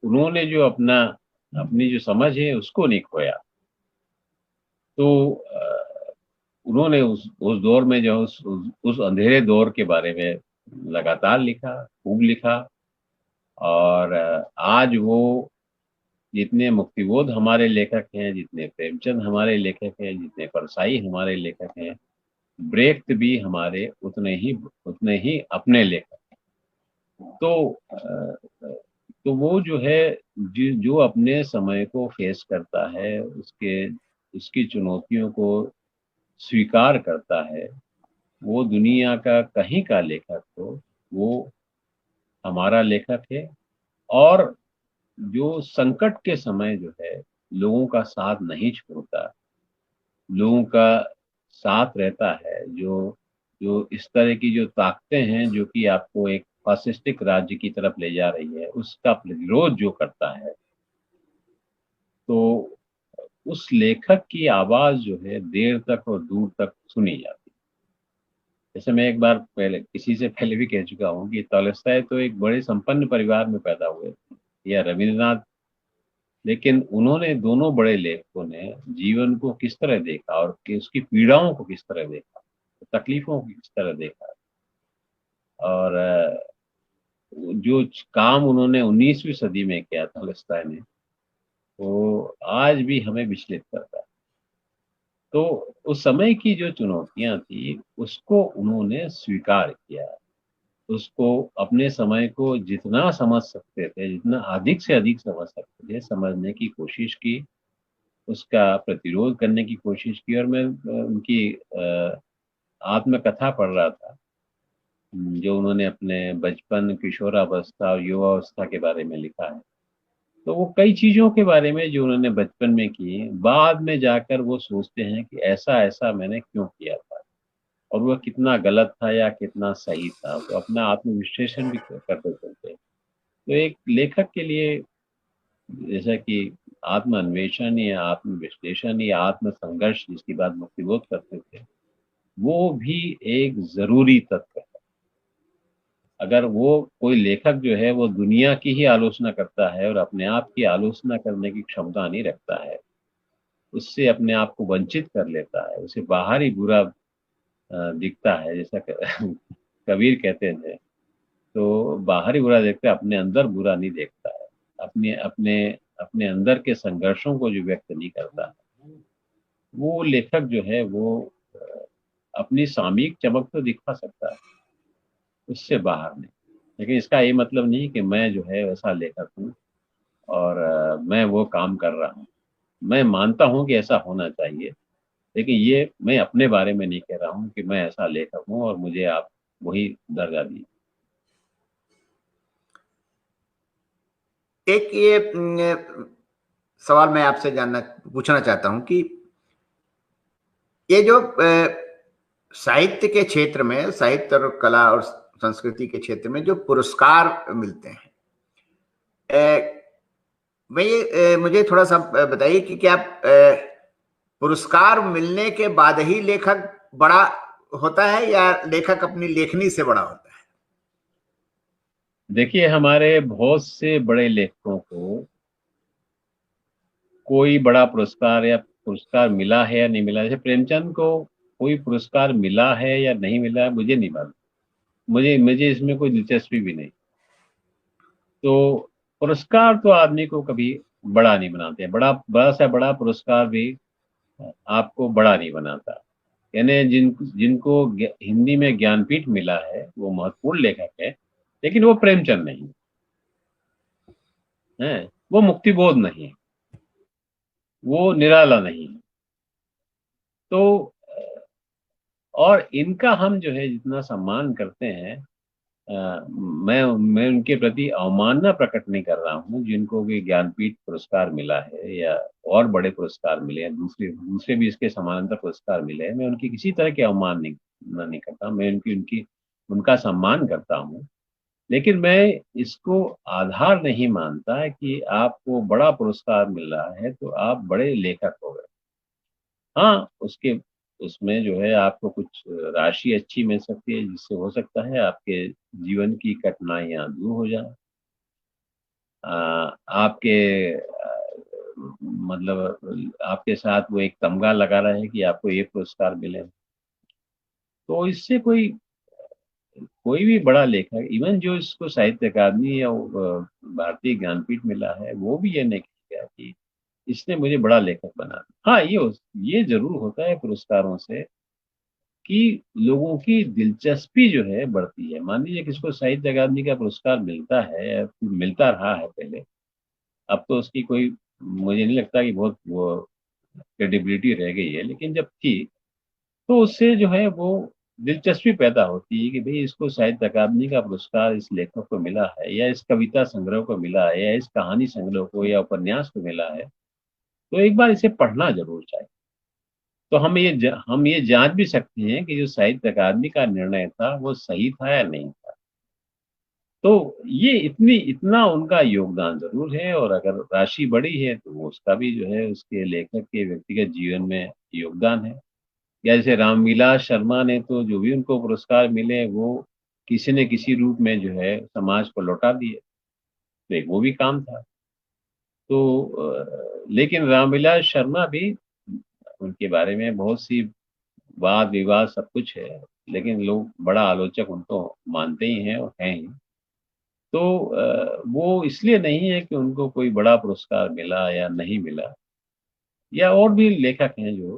उन्होंने जो अपनी जो समझ है उसको नहीं खोया। तो उन्होंने उस दौर में जो उस अंधेरे दौर के बारे में लगातार लिखा, खूब लिखा। और आज वो जितने मुक्तिबोध हमारे लेखक हैं, जितने प्रेमचंद हमारे लेखक हैं, जितने परसाई हमारे लेखक हैं, ब्रेख्त भी हमारे उतने ही अपने लेखक। तो तो वो जो है जो अपने समय को फेस करता है, उसकी चुनौतियों को स्वीकार करता है, वो दुनिया का कहीं का लेखक हो, वो हमारा लेखक है। और जो संकट के समय जो है लोगों का साथ नहीं छोड़ता, लोगों का साथ रहता है, जो जो इस तरह की जो ताकतें हैं जो कि आपको एक फासिस्टिक राज्य की तरफ ले जा रही है, उसका प्रतिरोध जो करता है, तो उस लेखक की आवाज जो है देर तक और दूर तक सुनी जाती है। जैसे मैं एक बार पहले किसी से पहले भी कह चुका हूँ कि तॉलस्टॉय तो एक बड़े संपन्न परिवार में पैदा हुए थे, या रविंद्रनाथ लेकिन उन्होंने, दोनों बड़े लेखकों ने जीवन को किस तरह देखा और कि उसकी पीड़ाओं को किस तरह देखा, तकलीफों को किस तरह देखा, और जो काम उन्होंने 19वीं सदी में किया था टॉलस्टॉय ने, वो आज भी हमें विचलित करता है। तो उस समय की जो चुनौतियां थी उसको उन्होंने स्वीकार किया, उसको, अपने समय को जितना समझ सकते थे, जितना अधिक से अधिक समझ सकते थे, समझने की कोशिश की, उसका प्रतिरोध करने की कोशिश की। और मैं उनकी आत्मकथा पढ़ रहा था, जो उन्होंने अपने बचपन, किशोरावस्था और युवावस्था के बारे में लिखा है। तो वो कई चीज़ों के बारे में जो उन्होंने बचपन में की, बाद में जाकर वो सोचते हैं कि ऐसा ऐसा मैंने क्यों किया था, और वह कितना गलत था या कितना सही था, वो अपना आत्मविश्लेषण भी करते चलते हैं। तो एक लेखक के लिए, जैसा कि आत्म अन्वेषण या आत्म विश्लेषण या आत्म संघर्ष, जिसकी बात मुक्तिबोध करते थे, वो भी एक जरूरी तत्व है। अगर वो, कोई लेखक जो है वो दुनिया की ही आलोचना करता है और अपने आप की आलोचना करने की क्षमता नहीं रखता है, उससे अपने आप को वंचित कर लेता है, उसे बाहर ही बुरा दिखता है, जैसा कबीर कहते थे, तो बाहर ही बुरा देखता है, अपने अंदर बुरा नहीं देखता है, अपने अपने अपने अंदर के संघर्षों को जो व्यक्त नहीं करता, वो लेखक जो है वो अपनी सामयिक चमक तो दिखा सकता है, उससे बाहर नहीं। लेकिन इसका ये मतलब नहीं कि मैं जो है वैसा लेखक हूँ और मैं वो काम कर रहा हूँ। मैं मानता हूँ कि ऐसा होना चाहिए, लेकिन ये मैं अपने बारे में नहीं कह रहा हूँ कि मैं ऐसा लेखक हूँ और मुझे आप वही दर्जा दी। एक ये सवाल मैं आपसे जानना पूछना चाहता हूं कि ये जो साहित्य के क्षेत्र में, साहित्य और कला और संस्कृति के क्षेत्र में जो पुरस्कार मिलते हैं, मैं ये मुझे थोड़ा सा बताइए कि क्या पुरस्कार मिलने के बाद ही लेखक बड़ा होता है या लेखक अपनी लेखनी से बड़ा होता है? देखिए, हमारे बहुत से बड़े लेखकों को कोई बड़ा पुरस्कार या पुरस्कार मिला है या नहीं मिला। जैसे प्रेमचंद को कोई पुरस्कार मिला है या नहीं मिला है, मुझे नहीं मालूम। मुझे मुझे इसमें कोई दिलचस्पी भी नहीं। तो पुरस्कार तो आदमी को कभी बड़ा नहीं बनाते। बड़ा बड़ा से बड़ा पुरस्कार भी आपको बड़ा नहीं बनाता। यानी जिनको हिंदी में ज्ञानपीठ मिला है वो महत्वपूर्ण लेखक है, लेकिन वो प्रेमचंद नहीं है, वो मुक्तिबोध नहीं है, वो निराला नहीं है। तो और इनका हम जो है जितना सम्मान करते हैं, मैं उनके प्रति अवमानना प्रकट नहीं कर रहा हूँ, जिनको भी ज्ञानपीठ पुरस्कार मिला है या और बड़े पुरस्कार मिले हैं, दूसरे दूसरे भी इसके समानांतर पुरस्कार मिले हैं, मैं उनकी किसी तरह के अवमान नहीं करता। मैं उनकी उनकी उनका सम्मान करता हूँ। लेकिन मैं इसको आधार नहीं मानता कि आपको बड़ा पुरस्कार मिल रहा है तो आप बड़े लेखक हो गए। हाँ, उसके उसमें जो है आपको कुछ राशि अच्छी मिल सकती है, जिससे हो सकता है आपके जीवन की कठिनाइयाँ दूर हो जाए। आपके मतलब आपके साथ वो एक तमगा लगा रहा है कि आपको ये पुरस्कार मिले। तो इससे कोई कोई भी बड़ा लेखक, इवन जो इसको साहित्य अकादमी या भारतीय ज्ञानपीठ मिला है, वो भी ये नहीं कहेगा कि इसने मुझे बड़ा लेखक बना दिया। हाँ, ये जरूर होता है पुरस्कारों से कि लोगों की दिलचस्पी जो है बढ़ती है। मान लीजिए किसको साहित्य अकादमी का पुरस्कार मिलता है या फिर मिलता रहा है पहले, अब तो उसकी कोई, मुझे नहीं लगता कि बहुत वो क्रेडिबिलिटी रह गई है, लेकिन जब थी तो उससे जो है वो दिलचस्पी पैदा होती है कि भाई इसको साहित्य अकादमी का पुरस्कार इस लेखक को मिला है या इस कविता संग्रह को मिला है या इस कहानी संग्रह को या उपन्यास को मिला है, तो एक बार इसे पढ़ना जरूर चाहिए। तो हम ये जांच भी सकते हैं कि जो साहित्य अकादमी का निर्णय था वो सही था या नहीं था। तो ये इतना उनका योगदान जरूर है, और अगर राशि बड़ी है तो वो उसका भी जो है उसके लेखक के व्यक्तिगत जीवन में योगदान है। या जैसे रामविलास शर्मा ने तो जो भी उनको पुरस्कार मिले वो किसी न किसी रूप में जो है समाज को लौटा दिए, तो एक वो भी काम था। तो लेकिन रामविलास शर्मा भी, उनके बारे में बहुत सी वाद विवाद सब कुछ है, लेकिन लोग बड़ा आलोचक उनको मानते ही हैं और हैं ही। तो वो इसलिए नहीं है कि उनको कोई बड़ा पुरस्कार मिला या नहीं मिला, या और भी लेखक हैं जो,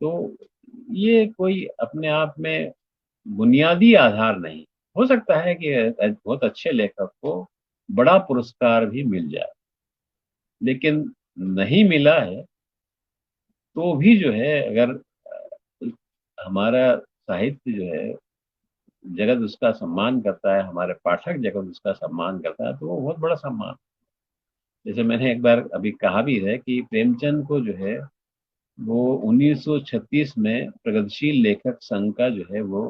तो ये कोई अपने आप में बुनियादी आधार नहीं। हो सकता है कि बहुत अच्छे लेखक को बड़ा पुरस्कार भी मिल जाए, लेकिन नहीं मिला है तो भी जो है, अगर हमारा साहित्य जो है, जगत उसका सम्मान करता है, हमारे पाठक जगत उसका सम्मान करता है, तो वो बहुत बड़ा सम्मान। जैसे मैंने एक बार अभी कहा भी है कि प्रेमचंद को जो है वो 1936 में प्रगतिशील लेखक संघ का जो है वो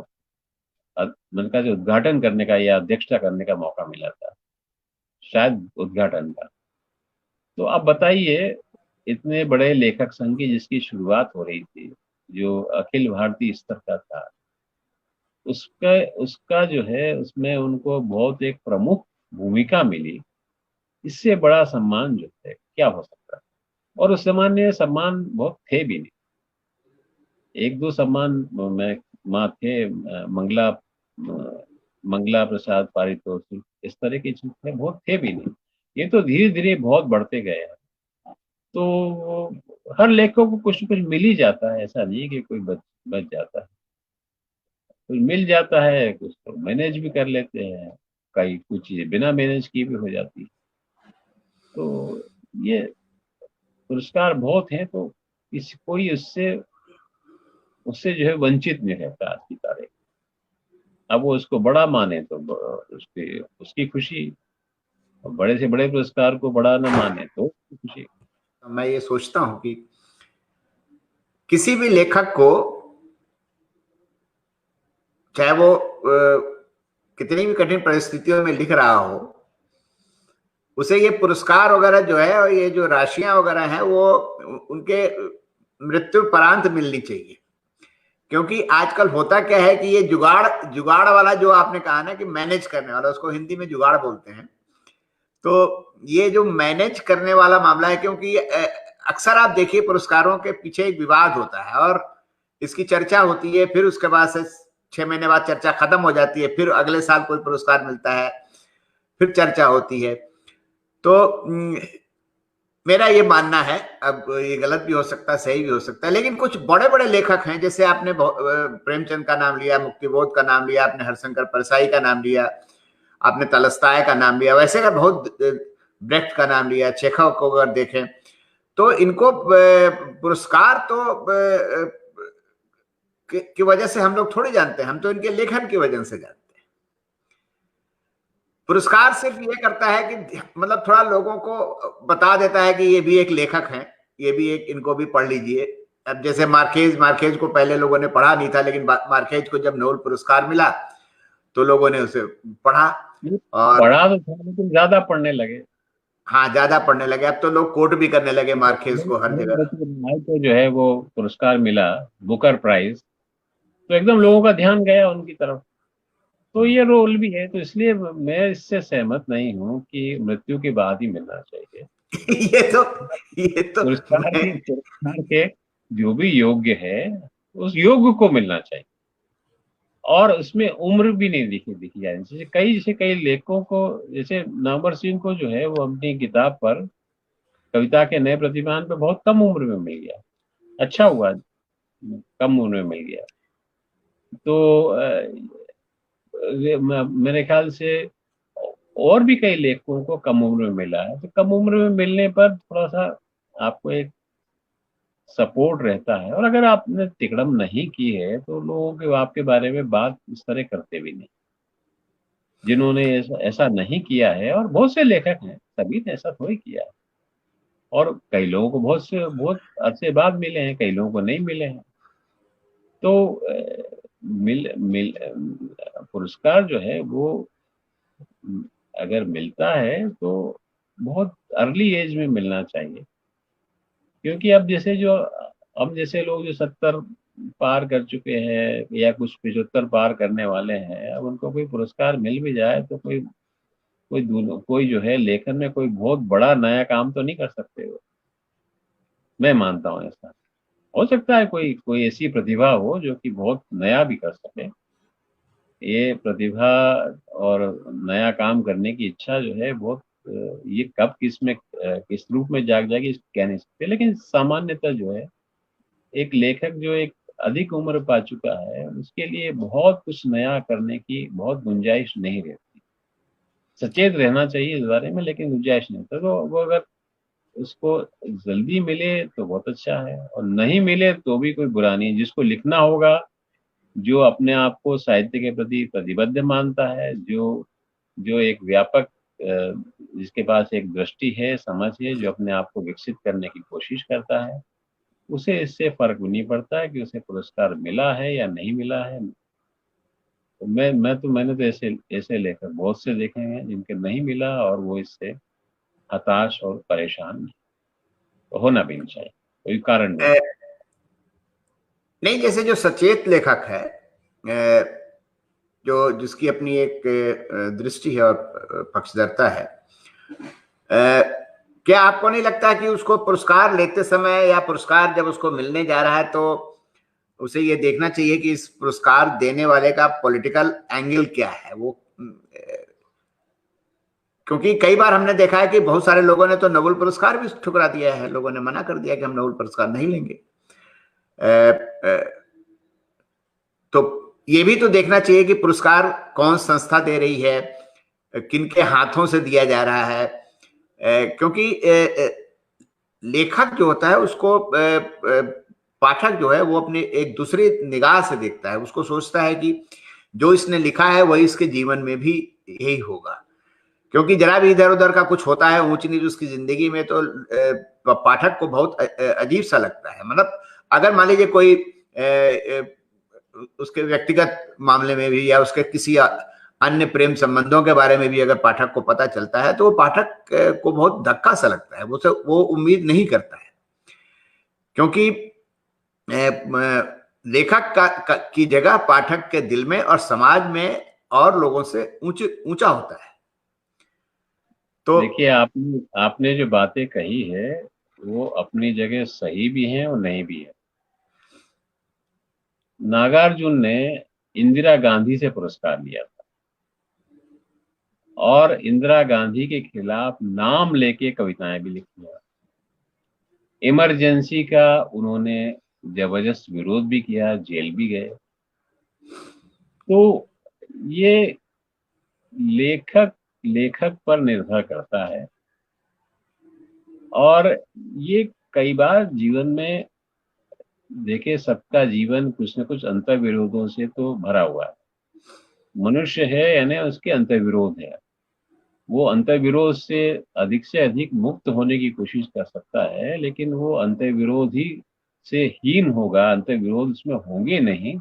मन का जो उद्घाटन करने का या अध्यक्षता करने का मौका मिला था, शायद उद्घाटन का। तो आप बताइए, इतने बड़े लेखक संघ की जिसकी शुरुआत हो रही थी, जो अखिल भारतीय स्तर का था, उसका उसका जो है उसमें उनको बहुत एक प्रमुख भूमिका मिली। इससे बड़ा सम्मान जो है क्या हो सकता है। और उस जमाने सम्मान बहुत थे भी नहीं, एक दो सम्मान में माँ थे, मंगला प्रसाद पारितोषिक, इस तरह की चीजें बहुत थे भी नहीं। ये तो धीरे धीरे बहुत बढ़ते गए हैं। तो हर लेखक को कुछ न कुछ मिल ही जाता है, ऐसा नहीं है कि कोई बच बच जाता है। कुछ मिल जाता है, कुछ तो मैनेज भी कर लेते हैं, कई कुछ चीजें बिना मैनेज किए भी हो जाती है। तो ये पुरस्कार बहुत हैं, तो कोई उससे उससे जो है वंचित नहीं रहता आज की तारीख। अब वो उसको बड़ा माने तो उसकी उसकी खुशी, और बड़े से बड़े पुरस्कार को बड़ा न माने तो उसकी खुशी। मैं ये सोचता हूँ कि किसी भी लेखक को, चाहे वो कितनी भी कठिन परिस्थितियों में लिख रहा हो, उसे ये पुरस्कार वगैरह जो है और ये जो राशियां वगैरह हैं वो उनके मृत्यु परांत मिलनी चाहिए। क्योंकि आजकल होता क्या है कि ये जुगाड़ जुगाड़ वाला जो आपने कहा ना कि मैनेज करने वाला, उसको हिंदी में जुगाड़ बोलते हैं। तो ये जो मैनेज करने वाला मामला है, क्योंकि अक्सर आप देखिए पुरस्कारों के पीछे एक विवाद होता है और इसकी चर्चा होती है, फिर उसके बाद से 6 महीने बाद चर्चा खत्म हो जाती है, फिर अगले साल कोई पुरस्कार मिलता है, फिर चर्चा होती है। तो मेरा ये मानना है, अब ये गलत भी हो सकता है, सही भी हो सकता है, लेकिन कुछ बड़े बड़े लेखक हैं, जैसे आपने प्रेमचंद का नाम लिया, मुक्तिबोध का नाम लिया, आपने हरिशंकर परसाई का नाम लिया, आपने तलस्ताय का नाम लिया, वैसे का बहुत, ब्रेख्ट का नाम लिया, चेखव को अगर देखें तो इनको पुरस्कार तो की वजह से हम लोग थोड़ी जानते हैं, हम तो इनके लेखन की वजह से जानते हैं। पुरस्कार सिर्फ ये करता है कि मतलब थोड़ा लोगों को बता देता है कि ये भी एक लेखक हैं, ये भी एक, इनको भी पढ़ लीजिए। अब जैसे मार्केज मार्केज को पहले लोगों ने पढ़ा नहीं था, लेकिन मार्केज को जब नोबेल पुरस्कार मिला तो लोगों ने उसे पढ़ा और पढ़ा तो था, लेकिन ज्यादा पढ़ने लगे। हाँ, ज्यादा पढ़ने लगे। अब तो लोग कोट भी करने लगे मार्केज को हर मेरे जगह। बच्चे भाई को जो है वो पुरस्कार मिला, बुकर प्राइज, तो एकदम लोगों का ध्यान गया उनकी तरफ। तो ये रोल भी है, तो इसलिए मैं इससे सहमत नहीं हूँ कि मृत्यु के बाद ही मिलना चाहिए। ये तो ये तो मैं पुरस्कार के जो भी योग्य है, उस योग्य को मिलना चाहिए। और उसमें उम्र भी नहीं दिखी दिखी जानी चाहिए। जैसे कई लेखकों को, जैसे नामवर सिंह को जो है वो अपनी किताब पर, कविता के नए प्रतिमान पे बहुत कम उम्र में मिल गया। अच्छा हुआ, कम उम्र में मिल गया। तो मेरे ख्याल से और भी कई लेखकों को कम उम्र में मिला है। तो कम उम्र में मिलने पर थोड़ा सा आपको एक सपोर्ट रहता है, और अगर आपने तिकड़म नहीं की है तो लोगों के आपके बारे में बात इस तरह करते भी नहीं। जिन्होंने ऐसा नहीं किया है, और बहुत से लेखक हैं, सभी ने ऐसा थोड़ी किया है, और कई लोगों को बहुत अरसे बाद मिले हैं, कई लोगों को नहीं मिले हैं। तो मिल मिल पुरस्कार जो है वो अगर मिलता है तो बहुत अर्ली एज में मिलना चाहिए। क्योंकि अब जैसे लोग जो 70 पार कर चुके हैं या कुछ 75 पार करने वाले हैं, अब उनको कोई पुरस्कार मिल भी जाए तो कोई कोई जो है लेखन में कोई बहुत बड़ा नया काम तो नहीं कर सकते वो, मैं मानता हूँ ऐसा। हो सकता है कोई कोई ऐसी प्रतिभा हो जो कि बहुत नया भी कर सके। ये प्रतिभा और नया काम करने की इच्छा जो है बहुत ये कब किस में किस रूप में जाग जाएगी कह नहीं सकते, लेकिन सामान्यतः जो है एक लेखक जो एक अधिक उम्र पा चुका है उसके लिए बहुत कुछ नया करने की बहुत गुंजाइश नहीं रहती। सचेत रहना चाहिए इस बारे में, लेकिन गुंजाइश नहीं, तो वो अगर उसको जल्दी मिले तो बहुत अच्छा है, और नहीं मिले तो भी कोई बुरा नहीं है। जिसको लिखना होगा, जो अपने आप को साहित्य के प्रति प्रतिबद्ध मानता है, जो जो एक व्यापक जिसके पास एक दृष्टि है, समझ है, जो अपने आप को विकसित करने की कोशिश करता है, उसे इससे फर्क भी नहीं पड़ता है कि उसे पुरस्कार मिला है या नहीं मिला है। तो मैंने तो ऐसे ऐसे लेखक बहुत से देखे हैं जिनके नहीं मिला और वो इससे हताश और परेशान तो होना भी नहीं चाहिए, कोई कारण नहीं। नहीं, जैसे जो सचेत लेखक है, जो जिसकी अपनी एक दृष्टि है और पक्षधरता है, क्या आपको नहीं लगता कि उसको पुरस्कार लेते समय या पुरस्कार जब उसको मिलने जा रहा है तो उसे ये देखना चाहिए कि इस पुरस्कार देने वाले का पॉलिटिकल एंगल क्या है? वो क्योंकि कई बार हमने देखा है कि बहुत सारे लोगों ने तो नोबेल पुरस्कार भी ठुकरा दिया है, लोगों ने मना कर दिया कि हम नोबेल पुरस्कार नहीं लेंगे। तो ये भी तो देखना चाहिए कि पुरस्कार कौन संस्था दे रही है, किनके हाथों से दिया जा रहा है, क्योंकि लेखक जो होता है उसको पाठक जो है वो अपने एक दूसरी निगाह से देखता है, उसको सोचता है कि जो इसने लिखा है वही इसके जीवन में भी यही होगा। क्योंकि जरा भी इधर उधर का कुछ होता है ऊंच नीच उसकी जिंदगी में तो पाठक को बहुत अजीब सा लगता है। मतलब अगर मान लीजिए कोई उसके व्यक्तिगत मामले में भी या उसके किसी अन्य प्रेम संबंधों के बारे में भी अगर पाठक को पता चलता है तो वो पाठक को बहुत धक्का सा लगता है, वो उम्मीद नहीं करता है। क्योंकि लेखक की जगह पाठक के दिल में और समाज में और लोगों से ऊंचा होता है। तो देखिए, आपने आपने जो बातें कही है वो अपनी जगह सही भी हैं और नहीं भी है। नागार्जुन ने इंदिरा गांधी से पुरस्कार लिया था और इंदिरा गांधी के खिलाफ नाम लेके कविताएं भी लिखी हैं। इमरजेंसी का उन्होंने जबरदस्त विरोध भी किया, जेल भी गए। तो ये लेखक लेखक पर निर्भर करता है, और ये कई बार जीवन में देखिए सबका जीवन कुछ न कुछ अंतर विरोधों से तो भरा हुआ है। मनुष्य है यानी उसके अंतर विरोध है, वो अंतर विरोध से अधिक मुक्त होने की कोशिश कर सकता है, लेकिन वो अंतर विरोध ही से हीन होगा, अंतर विरोध उसमें होंगे नहीं,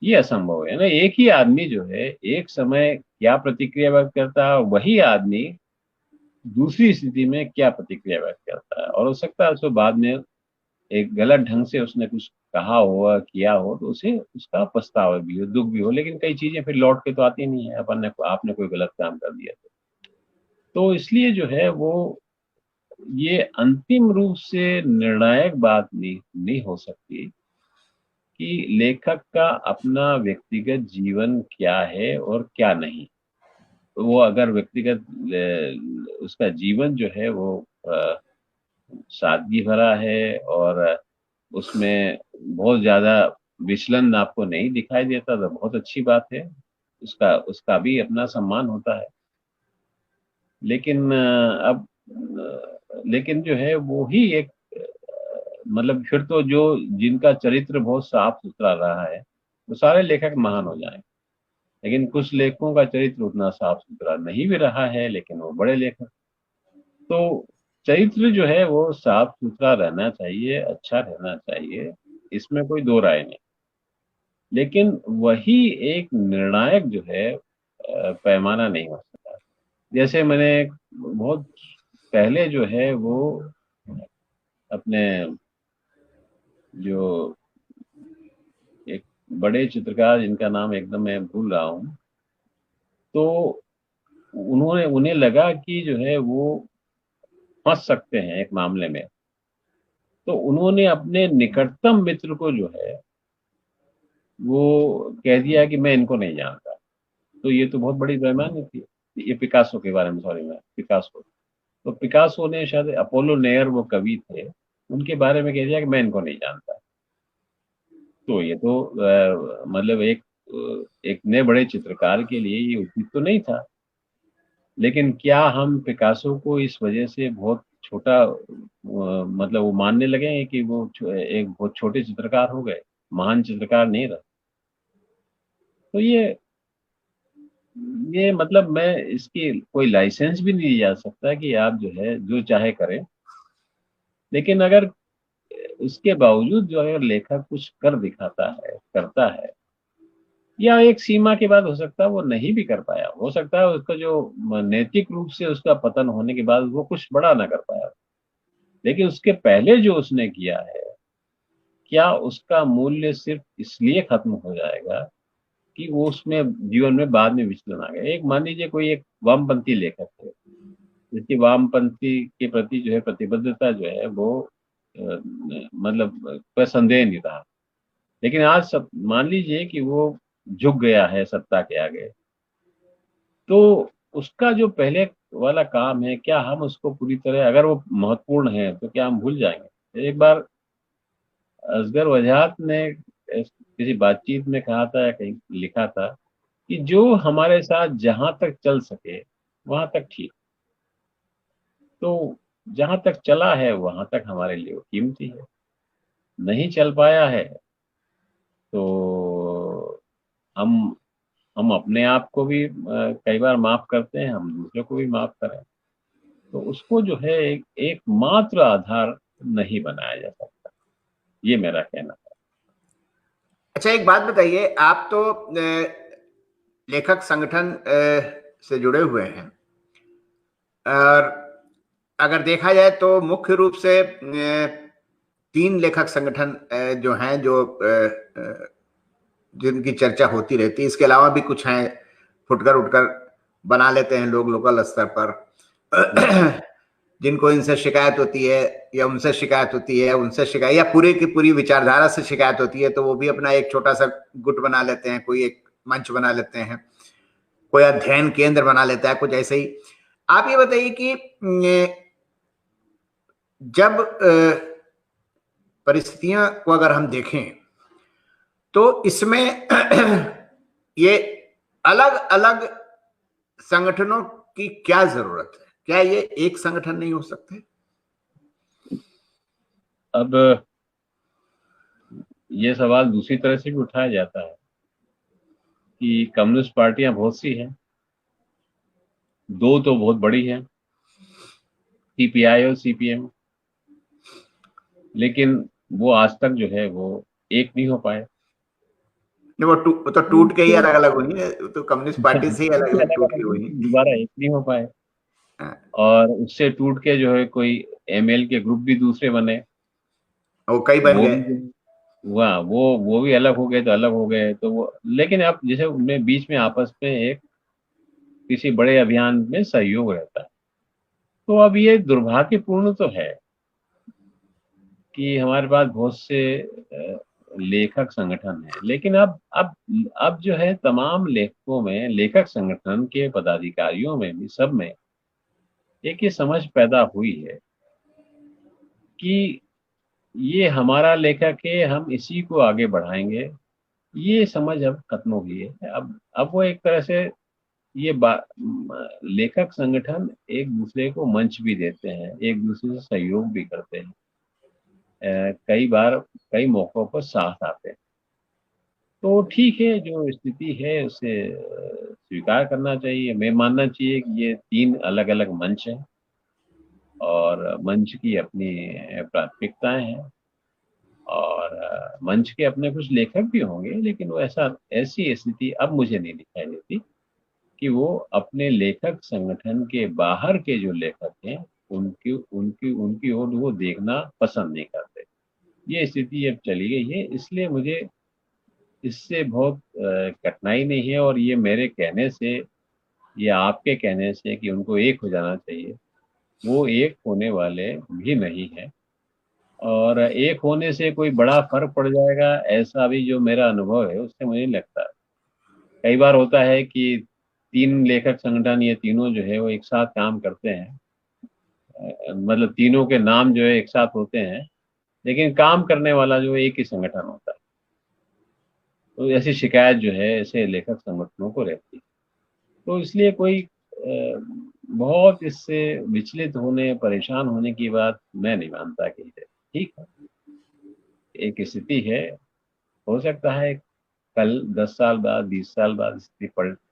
ये असंभव है ना। एक ही आदमी जो है एक समय क्या प्रतिक्रिया व्यक्त करता है, वही आदमी दूसरी स्थिति में क्या प्रतिक्रिया व्यक्त करता है, और हो सकता है उसको बाद में एक गलत ढंग से उसने कुछ कहा हो किया हो तो उसे उसका पछतावा भी हो, दुख भी हो, लेकिन कई चीजें फिर लौट के तो आती नहीं है, अपन ने आपने कोई गलत काम कर दिया तो इसलिए जो है वो ये अंतिम रूप से निर्णायक बात नहीं हो सकती कि लेखक का अपना व्यक्तिगत जीवन क्या है और क्या नहीं। तो वो अगर व्यक्तिगत उसका जीवन जो है वो सादगी भरा है और उसमें बहुत ज्यादा विचलन आपको नहीं दिखाई देता तो बहुत अच्छी बात है, उसका उसका भी अपना सम्मान होता है। लेकिन लेकिन जो है वो ही एक मतलब फिर तो जो जिनका चरित्र बहुत साफ सुथरा रहा है वो सारे लेखक महान हो जाएंगे, लेकिन कुछ लेखकों का चरित्र उतना साफ सुथरा नहीं भी रहा है लेकिन वो बड़े लेखक। तो चरित्र जो है वो साफ सुथरा रहना चाहिए, अच्छा रहना चाहिए, इसमें कोई दो राय नहीं। लेकिन वही एक निर्णायक जो है पैमाना नहीं हो सकता। जैसे मैंने बहुत पहले जो है वो अपने जो एक बड़े चित्रकार जिनका नाम एकदम मैं भूल रहा हूँ, तो उन्होंने उन्हें लगा कि जो है वो फंस सकते हैं एक मामले में, तो उन्होंने अपने निकटतम मित्र को जो है वो कह दिया कि मैं इनको नहीं जानता। तो ये तो बहुत बड़ी बेईमानी थी। ये पिकासो के बारे में, सॉरी, मैं पिकासो, तो पिकासो ने शायद, अपोलो नेयर वो कवि थे, उनके बारे में कह दिया कि मैं इनको नहीं जानता। तो ये तो मतलब एक नए बड़े चित्रकार के लिए ये उचित तो नहीं था। लेकिन क्या हम पिकासो को इस वजह से बहुत छोटा मतलब वो मानने लगे हैं कि वो एक बहुत छोटे चित्रकार हो गए, महान चित्रकार नहीं रहे? तो ये मतलब मैं इसकी कोई लाइसेंस भी नहीं दिया जा सकता कि आप जो है जो चाहे करें। लेकिन अगर उसके बावजूद जो है लेखक कुछ कर दिखाता है, करता है, या एक सीमा के बाद हो सकता है वो नहीं भी कर पाया, हो सकता है उसका जो नैतिक रूप से उसका पतन होने के बाद वो कुछ बड़ा ना कर पाया, लेकिन उसके पहले जो उसने किया है, क्या उसका मूल्य सिर्फ इसलिए खत्म हो जाएगा कि वो उसमें जीवन में बाद में विचलन आ गया? एक मान लीजिए कोई एक वामपंथी लेखक है, जिसकी वामपंथी के प्रति जो है प्रतिबद्धता जो है वो मतलब कोई संदेह नहीं रहा, लेकिन आज सब मान लीजिए कि वो झुक गया है सत्ता के आगे, तो उसका जो पहले वाला काम है, क्या हम उसको पूरी तरह, अगर वो महत्वपूर्ण है तो क्या हम भूल जाएंगे? एक बार असगर वजाहत ने किसी बातचीत में कहा था या कहीं लिखा था कि जो हमारे साथ जहां तक चल सके वहां तक ठीक। तो जहां तक चला है वहां तक हमारे लिए वो कीमती है। नहीं चल पाया है तो हम हम अपने आप को भी कई बार माफ करते हैं, हम दूसरों को भी माफ करें। तो उसको जो है एक मात्र आधार नहीं बनाया जा सकता, ये मेरा कहना है। अच्छा, एक बात बताइए, आप तो लेखक संगठन से जुड़े हुए हैं, और अगर देखा जाए तो मुख्य रूप से तीन लेखक संगठन जो हैं, जो जिनकी चर्चा होती रहती है, इसके अलावा भी कुछ हैं, फुटकर उठकर बना लेते हैं लोग लोकल स्तर पर, जिनको इनसे शिकायत होती है या उनसे शिकायत होती है, उनसे शिकायत या पूरी की पूरी विचारधारा से शिकायत होती है, तो वो भी अपना एक छोटा सा गुट बना लेते हैं, कोई एक मंच बना लेते हैं, कोई अध्ययन केंद्र बना लेता है, कुछ ऐसे ही। आप ये बताइए कि जब परिस्थितियां को अगर हम देखें तो इसमें ये अलग अलग संगठनों की क्या जरूरत है? क्या ये एक संगठन नहीं हो सकते? अब ये सवाल दूसरी तरह से भी उठाया जाता है कि कम्युनिस्ट पार्टियां बहुत सी हैं, दो तो बहुत बड़ी हैं, सीपीआई और सीपीएम, लेकिन वो आज तक जो है वो एक नहीं हो पाए। नहीं, वो तो टूट के ही अलग अलग हुई है, वो तो कम्युनिस्ट पार्टी से ही अलग अलग अलग टूट के अलग हुई दोबारा एक नहीं हो पाए। है। और उससे टूट के जो है कोई एमएल के ग्रुप भी दूसरे बने, वो कई बन वो गए। भी हुआ, वो भी अलग हो गए तो अलग हो गए, तो वो, लेकिन अब जैसे उनमें बीच में आपस में एक किसी बड़े अभियान में सहयोग रहता है। तो अब ये दुर्भाग्यपूर्ण तो है कि हमारे पास बहुत से लेखक संगठन हैं, लेकिन अब जो है तमाम लेखकों में, लेखक संगठन के पदाधिकारियों में भी, सब में एक ये समझ पैदा हुई है कि ये हमारा लेखक है, हम इसी को आगे बढ़ाएंगे। ये समझ अब खत्म हो गई है। अब वो एक तरह से ये लेखक संगठन एक दूसरे को मंच भी देते हैं, एक दूसरे से सहयोग भी करते हैं, कई बार कई मौकों पर साथ आते हैं। तो ठीक है, जो स्थिति है उसे स्वीकार करना चाहिए। मैं मानना चाहिए कि ये तीन अलग अलग मंच हैं और मंच की अपनी प्राथमिकताएं हैं, और मंच के अपने कुछ लेखक भी होंगे, लेकिन वो ऐसी स्थिति अब मुझे नहीं दिखाई देती कि वो अपने लेखक संगठन के बाहर के जो लेखक हैं उनकी उनकी उनकी ओर वो देखना पसंद नहीं करते। ये स्थिति अब चली गई है, इसलिए मुझे इससे बहुत कठिनाई नहीं है, और ये मेरे कहने से या आपके कहने से कि उनको एक हो जाना चाहिए, वो एक होने वाले भी नहीं है। और एक होने से कोई बड़ा फर्क पड़ जाएगा, ऐसा भी जो मेरा अनुभव है उससे मुझे नहीं लगता। कई बार होता है कि तीन लेखक संगठन, ये तीनों जो है वो एक साथ काम करते हैं, मतलब तीनों के नाम जो है एक साथ होते हैं, लेकिन काम करने वाला जो है एक ही संगठन होता है। तो ऐसी शिकायत जो है ऐसे लेखक संगठनों को रहती है। तो इसलिए कोई बहुत इससे विचलित होने, परेशान होने की बात मैं नहीं मानता कि है। ठीक है, एक स्थिति है, हो सकता है कल 10 साल बाद, 20 साल बाद स्थिति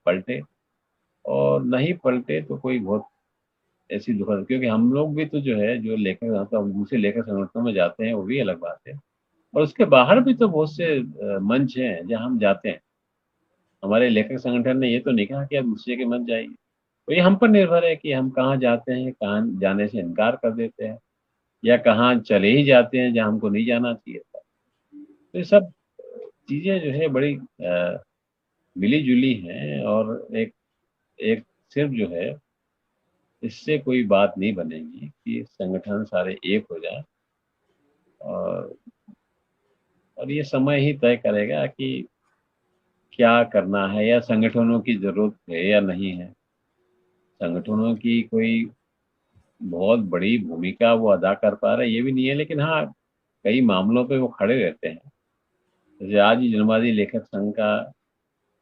पलटे, और नहीं पलटे तो कोई बहुत ऐसी दुखद, क्योंकि हम लोग भी तो जो है, जो लेखक हम दूसरे लेखक संगठनों में जाते हैं वो भी अलग बात है, और उसके बाहर भी तो बहुत से मंच हैं जहाँ हम जाते हैं। हमारे लेखक संगठन ने ये तो नहीं कहा कि आप दूसरे के मंच जाइए। तो ये हम पर निर्भर है कि हम कहाँ जाते हैं, कहाँ जाने से इनकार कर देते हैं, या कहाँ चले ही जाते हैं जहाँ हमको नहीं जाना चाहिए था। तो ये सब चीजें जो है बड़ी मिली जुली हैं, और एक एक सिर्फ जो है, इससे कोई बात नहीं बनेगी कि संगठन सारे एक हो जाए। और ये समय ही तय करेगा कि क्या करना है, या संगठनों की जरूरत है या नहीं है। संगठनों की कोई बहुत बड़ी भूमिका वो अदा कर पा रहे ये भी नहीं है, लेकिन हाँ, कई मामलों पे वो खड़े रहते हैं। जैसे आज ही जनवादी लेखक संघ का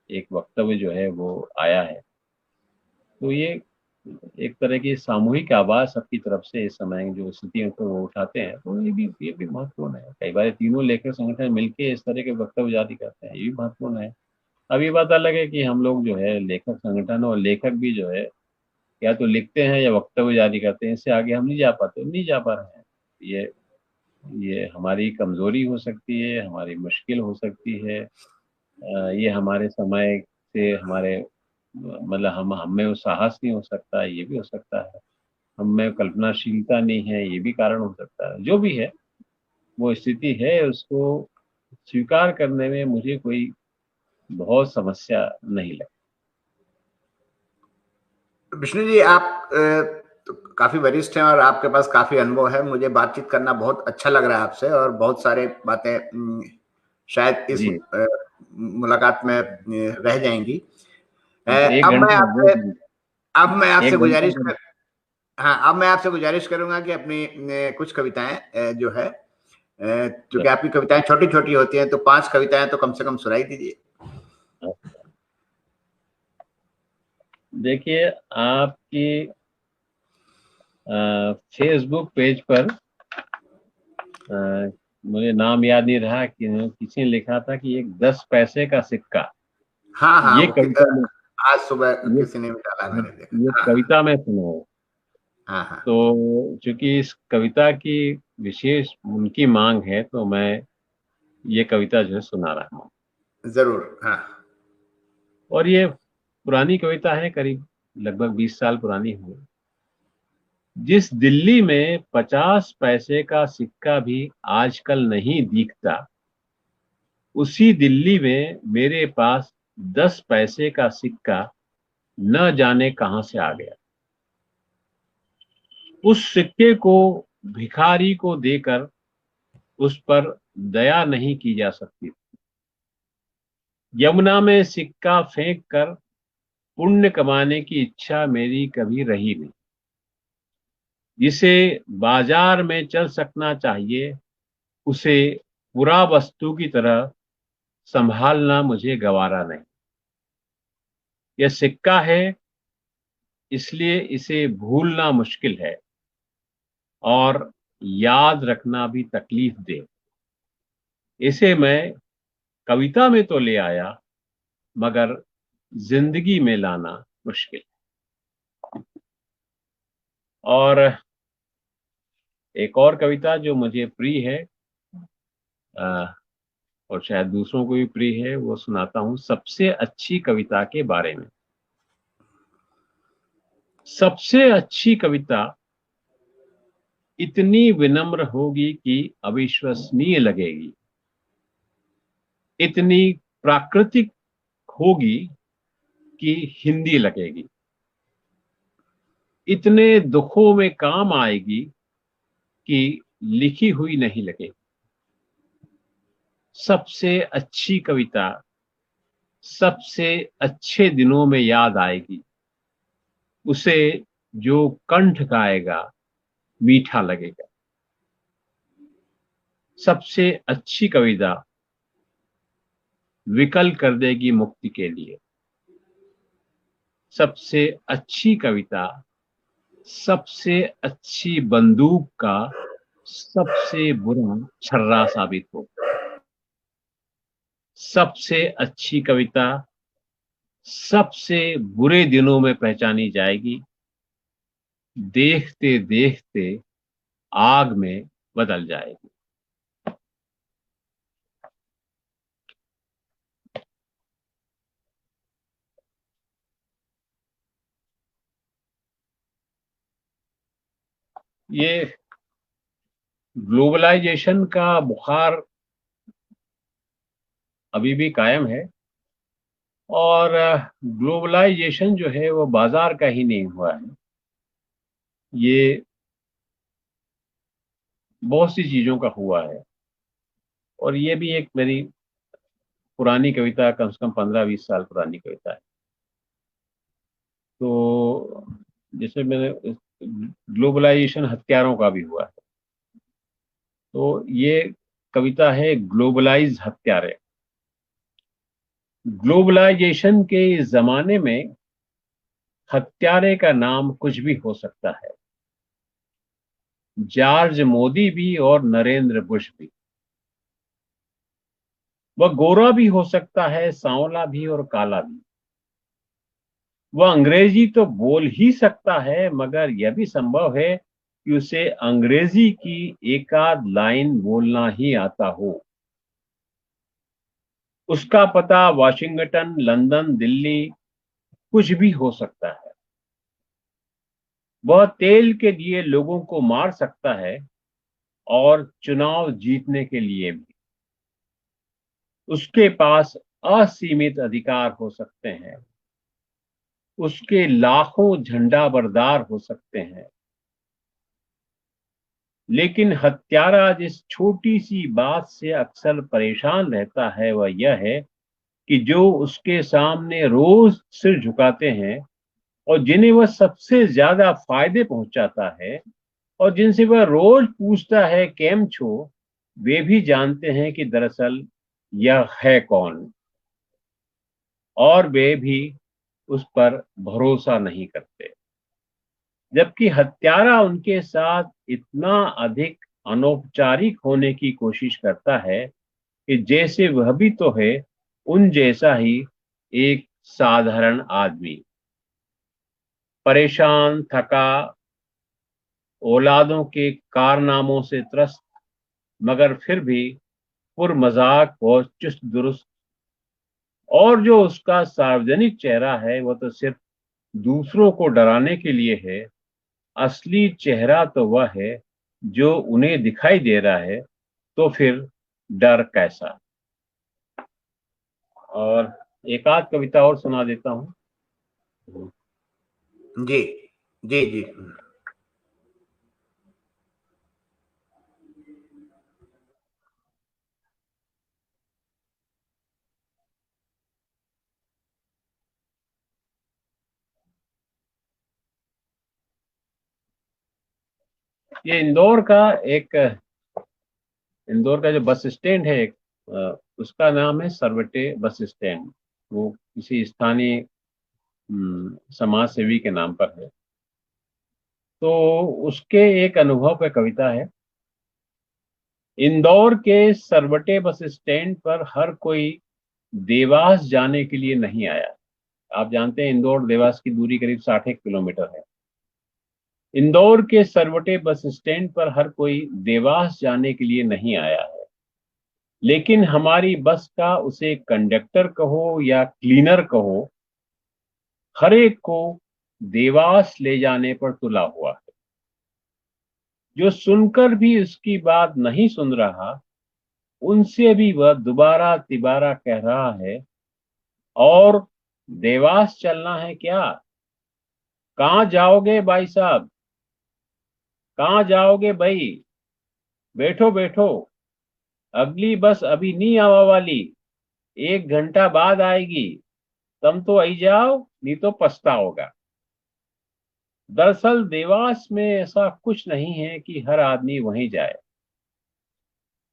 एक वक्तव्य जो है वो आया है, तो ये एक तरह की सामूहिक आवाज सबकी तरफ से इस समय जो स्थितियों को वो उठाते हैं, तो ये भी महत्वपूर्ण है। कई बार तीनों लेखक संगठन मिलके इस तरह के वक्तव्य जारी करते हैं, ये भी महत्वपूर्ण है। अब ये बात अलग है कि हम लोग जो है लेखक संगठन और लेखक भी जो है, या तो लिखते हैं या वक्तव्य जारी करते हैं, इससे आगे हम नहीं जा पाते, नहीं जा पा रहे हैं। ये ये हमारी कमजोरी हो सकती है, हमारी मुश्किल हो सकती है। ये हमारे समय से हमारे, मतलब हम में वो साहस नहीं हो सकता, ये भी हो सकता है। हम में कल्पनाशीलता नहीं है, ये भी कारण हो सकता है। जो भी है, वो स्थिति है, उसको स्वीकार करने में मुझे कोई बहुत समस्या नहीं लगती। विष्णु जी, आप तो काफी वरिष्ठ हैं और आपके पास काफी अनुभव है। मुझे बातचीत करना बहुत अच्छा लग रहा है आपसे, और बहुत सारे बातें शायद इस जी, मुलाकात में रह जाएंगी। तो एक अब मैं घंटा आपसे अब मैं आपसे एक घंटा गुजारिश कर हाँ, अब मैं आपसे गुजारिश करूंगा कि अपनी कुछ कविताएं जो है, क्योंकि आपकी कविताएं छोटी छोटी होती हैं, तो 5 कविताएं तो कम से कम सुनाई दीजिए। देखिए, आपकी फेसबुक पेज पर, मुझे नाम याद नहीं रहा कि किसी ने लिखा था कि एक 10 पैसे का सिक्का, हाँ हाँ, ये कविता में, आज सुबह ये किसी ने भी डाला, मैंने देखा। ये हाँ कविता में सुना है। हाँ हाँ तो चूंकि इस कविता की विशेष उनकी मांग है, तो मैं ये कविता जो है सुना रहा हूँ। हाँ, जरूर। हाँ और ये पुरानी कविता है, करीब लगभग 20 साल पुरानी है। जिस दिल्ली में 50 पैसे का सिक्का भी आजकल नहीं दिखता, उसी दिल्ली में मेरे पास 10 पैसे का सिक्का न जाने कहां से आ गया। उस सिक्के को भिखारी को देकर उस पर दया नहीं की जा सकती। यमुना में सिक्का फेंक कर पुण्य कमाने की इच्छा मेरी कभी रही नहीं। जिसे बाजार में चल सकना चाहिए, उसे पूरा वस्तु की तरह संभालना मुझे गवारा नहीं। यह सिक्का है, इसलिए इसे भूलना मुश्किल है, और याद रखना भी तकलीफ दे। इसे मैं कविता में तो ले आया, मगर जिंदगी में लाना मुश्किल। और एक और कविता जो मुझे प्रिय है, अ, और शायद दूसरों को भी प्रिय है, वो सुनाता हूँ। सबसे अच्छी कविता के बारे में। सबसे अच्छी कविता इतनी विनम्र होगी कि अविश्वसनीय लगेगी, इतनी प्राकृतिक होगी कि हिंदी लगेगी। इतने दुखों में काम आएगी कि लिखी हुई नहीं लगे। सबसे अच्छी कविता सबसे अच्छे दिनों में याद आएगी, उसे जो कंठ गाएगा मीठा लगेगा। सबसे अच्छी कविता विकल कर देगी मुक्ति के लिए। सबसे अच्छी कविता सबसे अच्छी बंदूक का सबसे बुरा छर्रा साबित हो। सबसे अच्छी कविता सबसे बुरे दिनों में पहचानी जाएगी, देखते देखते आग में बदल जाएगी। ये ग्लोबलाइजेशन का बुखार अभी भी कायम है, और ग्लोबलाइजेशन जो है वो बाजार का ही नहीं हुआ है। ये बहुत सी चीजों का हुआ है। और ये भी एक मेरी पुरानी कविता, कम से कम 15-20 साल पुरानी कविता है। तो जैसे मैंने, ग्लोबलाइजेशन हत्यारों का भी हुआ है, तो ये कविता है ग्लोबलाइज हत्यारे। ग्लोबलाइजेशन के इस जमाने में हत्यारे का नाम कुछ भी हो सकता है। जॉर्ज मोदी भी और नरेंद्र बुश भी। वह गोरा भी हो सकता है, सांवला भी और काला भी। वह अंग्रेजी तो बोल ही सकता है, मगर यह भी संभव है कि उसे अंग्रेजी की एकाध लाइन बोलना ही आता हो। उसका पता वाशिंगटन, लंदन, दिल्ली कुछ भी हो सकता है। वह तेल के लिए लोगों को मार सकता है और चुनाव जीतने के लिए भी। उसके पास असीमित अधिकार हो सकते हैं। उसके लाखों झंडा बरदार हो सकते हैं। लेकिन हत्यारा जिस छोटी सी बात से अक्सर परेशान रहता है वह यह है कि जो उसके सामने रोज सिर झुकाते हैं और जिन्हें वह सबसे ज्यादा फायदे पहुंचाता है और जिनसे वह रोज पूछता है केम छो, वे भी जानते हैं कि दरअसल यह है कौन, और वे भी उस पर भरोसा नहीं करते। जबकि हत्यारा उनके साथ इतना अधिक अनौपचारिक होने की कोशिश करता है कि जैसे वह भी तो है उन जैसा ही एक साधारण आदमी, परेशान, थका, औलादों के कारनामों से त्रस्त, मगर फिर भी पुरमजाक और चुस्त दुरुस्त। और जो उसका सार्वजनिक चेहरा है वह तो सिर्फ दूसरों को डराने के लिए है। असली चेहरा तो वह है जो उन्हें दिखाई दे रहा है, तो फिर डर कैसा। और एक आध कविता और सुना देता हूँ। जी जी जी। ये इंदौर का जो बस स्टैंड है एक, उसका नाम है सरवटे बस स्टैंड। वो किसी स्थानीय समाज सेवी के नाम पर है। तो उसके एक अनुभव पे कविता है। इंदौर के सरवटे बस स्टैंड पर हर कोई देवास जाने के लिए नहीं आया। आप जानते हैं इंदौर देवास की दूरी करीब 60 किलोमीटर है। इंदौर के सरवटे बस स्टैंड पर हर कोई देवास जाने के लिए नहीं आया है, लेकिन हमारी बस का उसे कंडक्टर कहो या क्लीनर कहो, हर एक को देवास ले जाने पर तुला हुआ है। जो सुनकर भी उसकी बात नहीं सुन रहा, उनसे भी वह दोबारा तिबारा कह रहा है, और देवास चलना है क्या? कहाँ जाओगे भाई साहब, कहाँ जाओगे भाई, बैठो बैठो, अगली बस अभी नहीं आवा वाली, 1 घंटा बाद आएगी, तुम तो आई जाओ नहीं तो पछताओगा। दरअसल देवास में ऐसा कुछ नहीं है कि हर आदमी वहीं जाए,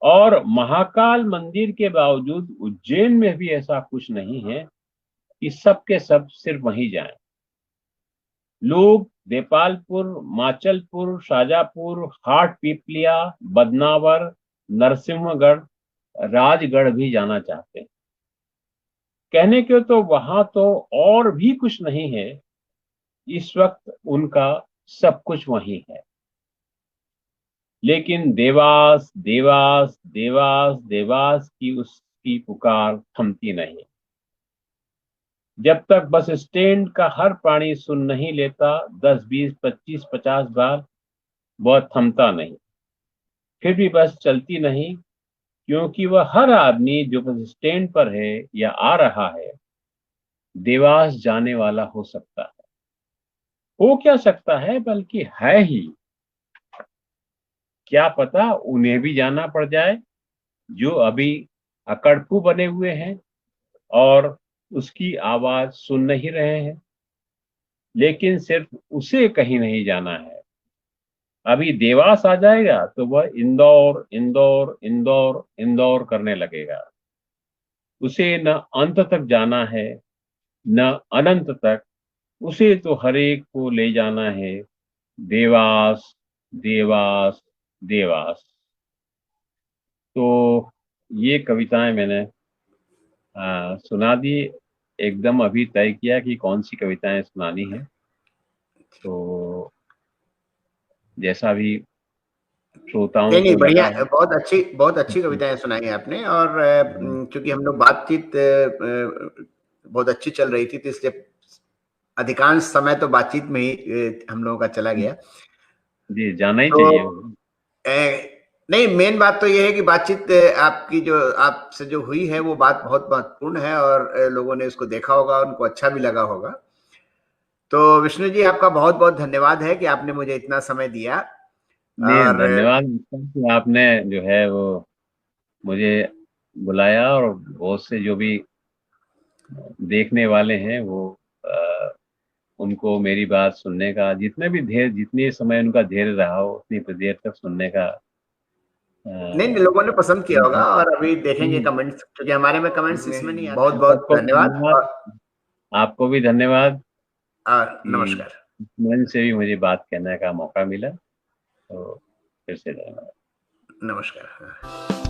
और महाकाल मंदिर के बावजूद उज्जैन में भी ऐसा कुछ नहीं है कि सब के सब सिर्फ वहीं जाएं। लोग देपालपुर, माचलपुर, शाजापुर, हाट पीपलिया, बदनावर, नरसिंहगढ़, राजगढ़ भी जाना चाहते हैं। कहने के तो वहां तो और भी कुछ नहीं है, इस वक्त उनका सब कुछ वहीं है। लेकिन देवास देवास देवास देवास की उसकी पुकार थमती नहीं। जब तक बस स्टैंड का हर प्राणी सुन नहीं लेता 10 20 25 50 बार, वह थमता नहीं। फिर भी बस चलती नहीं, क्योंकि वह हर आदमी जो बस स्टैंड पर है या आ रहा है, देवास जाने वाला हो सकता है। हो क्या सकता है, बल्कि है ही। क्या पता उन्हें भी जाना पड़ जाए, जो अभी अकड़पू बने हुए हैं और उसकी आवाज सुन नहीं रहे हैं। लेकिन सिर्फ उसे कहीं नहीं जाना है। अभी देवास आ जाएगा तो वह इंदौर इंदौर इंदौर इंदौर करने लगेगा। उसे न अंत तक जाना है, न अनंत तक। उसे तो हर एक को ले जाना है, देवास देवास देवास। तो ये कविताएं मैंने सुना दी। एकदम अभी तय किया कि कौन सी कविताएं सुनानी है। तो जैसा भी श्रोताओं नहीं नहीं, को लगा बढ़िया, है। बहुत अच्छी कविताएं सुनाई आपने। और क्योंकि हम लोग बातचीत बहुत अच्छी चल रही थी, तो इसलिए अधिकांश समय तो बातचीत में ही हम लोगों का चला गया। जी, जाना ही तो चाहिए। नहीं, मेन बात तो ये है कि बातचीत आपकी जो आपसे जो हुई है वो बात बहुत महत्वपूर्ण है, और लोगों ने इसको देखा होगा, उनको अच्छा भी लगा होगा। तो विष्णु जी, आपका बहुत बहुत धन्यवाद है कि आपने मुझे इतना समय दिया। नहीं, और धन्यवाद कि आपने जो है वो मुझे बुलाया, और बहुत से जो भी देखने वाले हैं वो उनको मेरी बात सुनने का, जितने भी धैर्य, जितने समय उनका धैर्य रहा हो, उतनी देर तक सुनने का नहीं नहीं, लोगों ने पसंद किया होगा, हम्म, और अभी देखेंगे कमेंट्स, क्योंकि हमारे में कमेंट्स इसमें नहीं आते। बहुत बहुत सबको धन्यवाद। धन्यवाद। आपको भी धन्यवाद और कि नमस्कार। मन से भी मुझे बात कहने का मौका मिला। तो फिर से धन्यवाद। नमस्कार।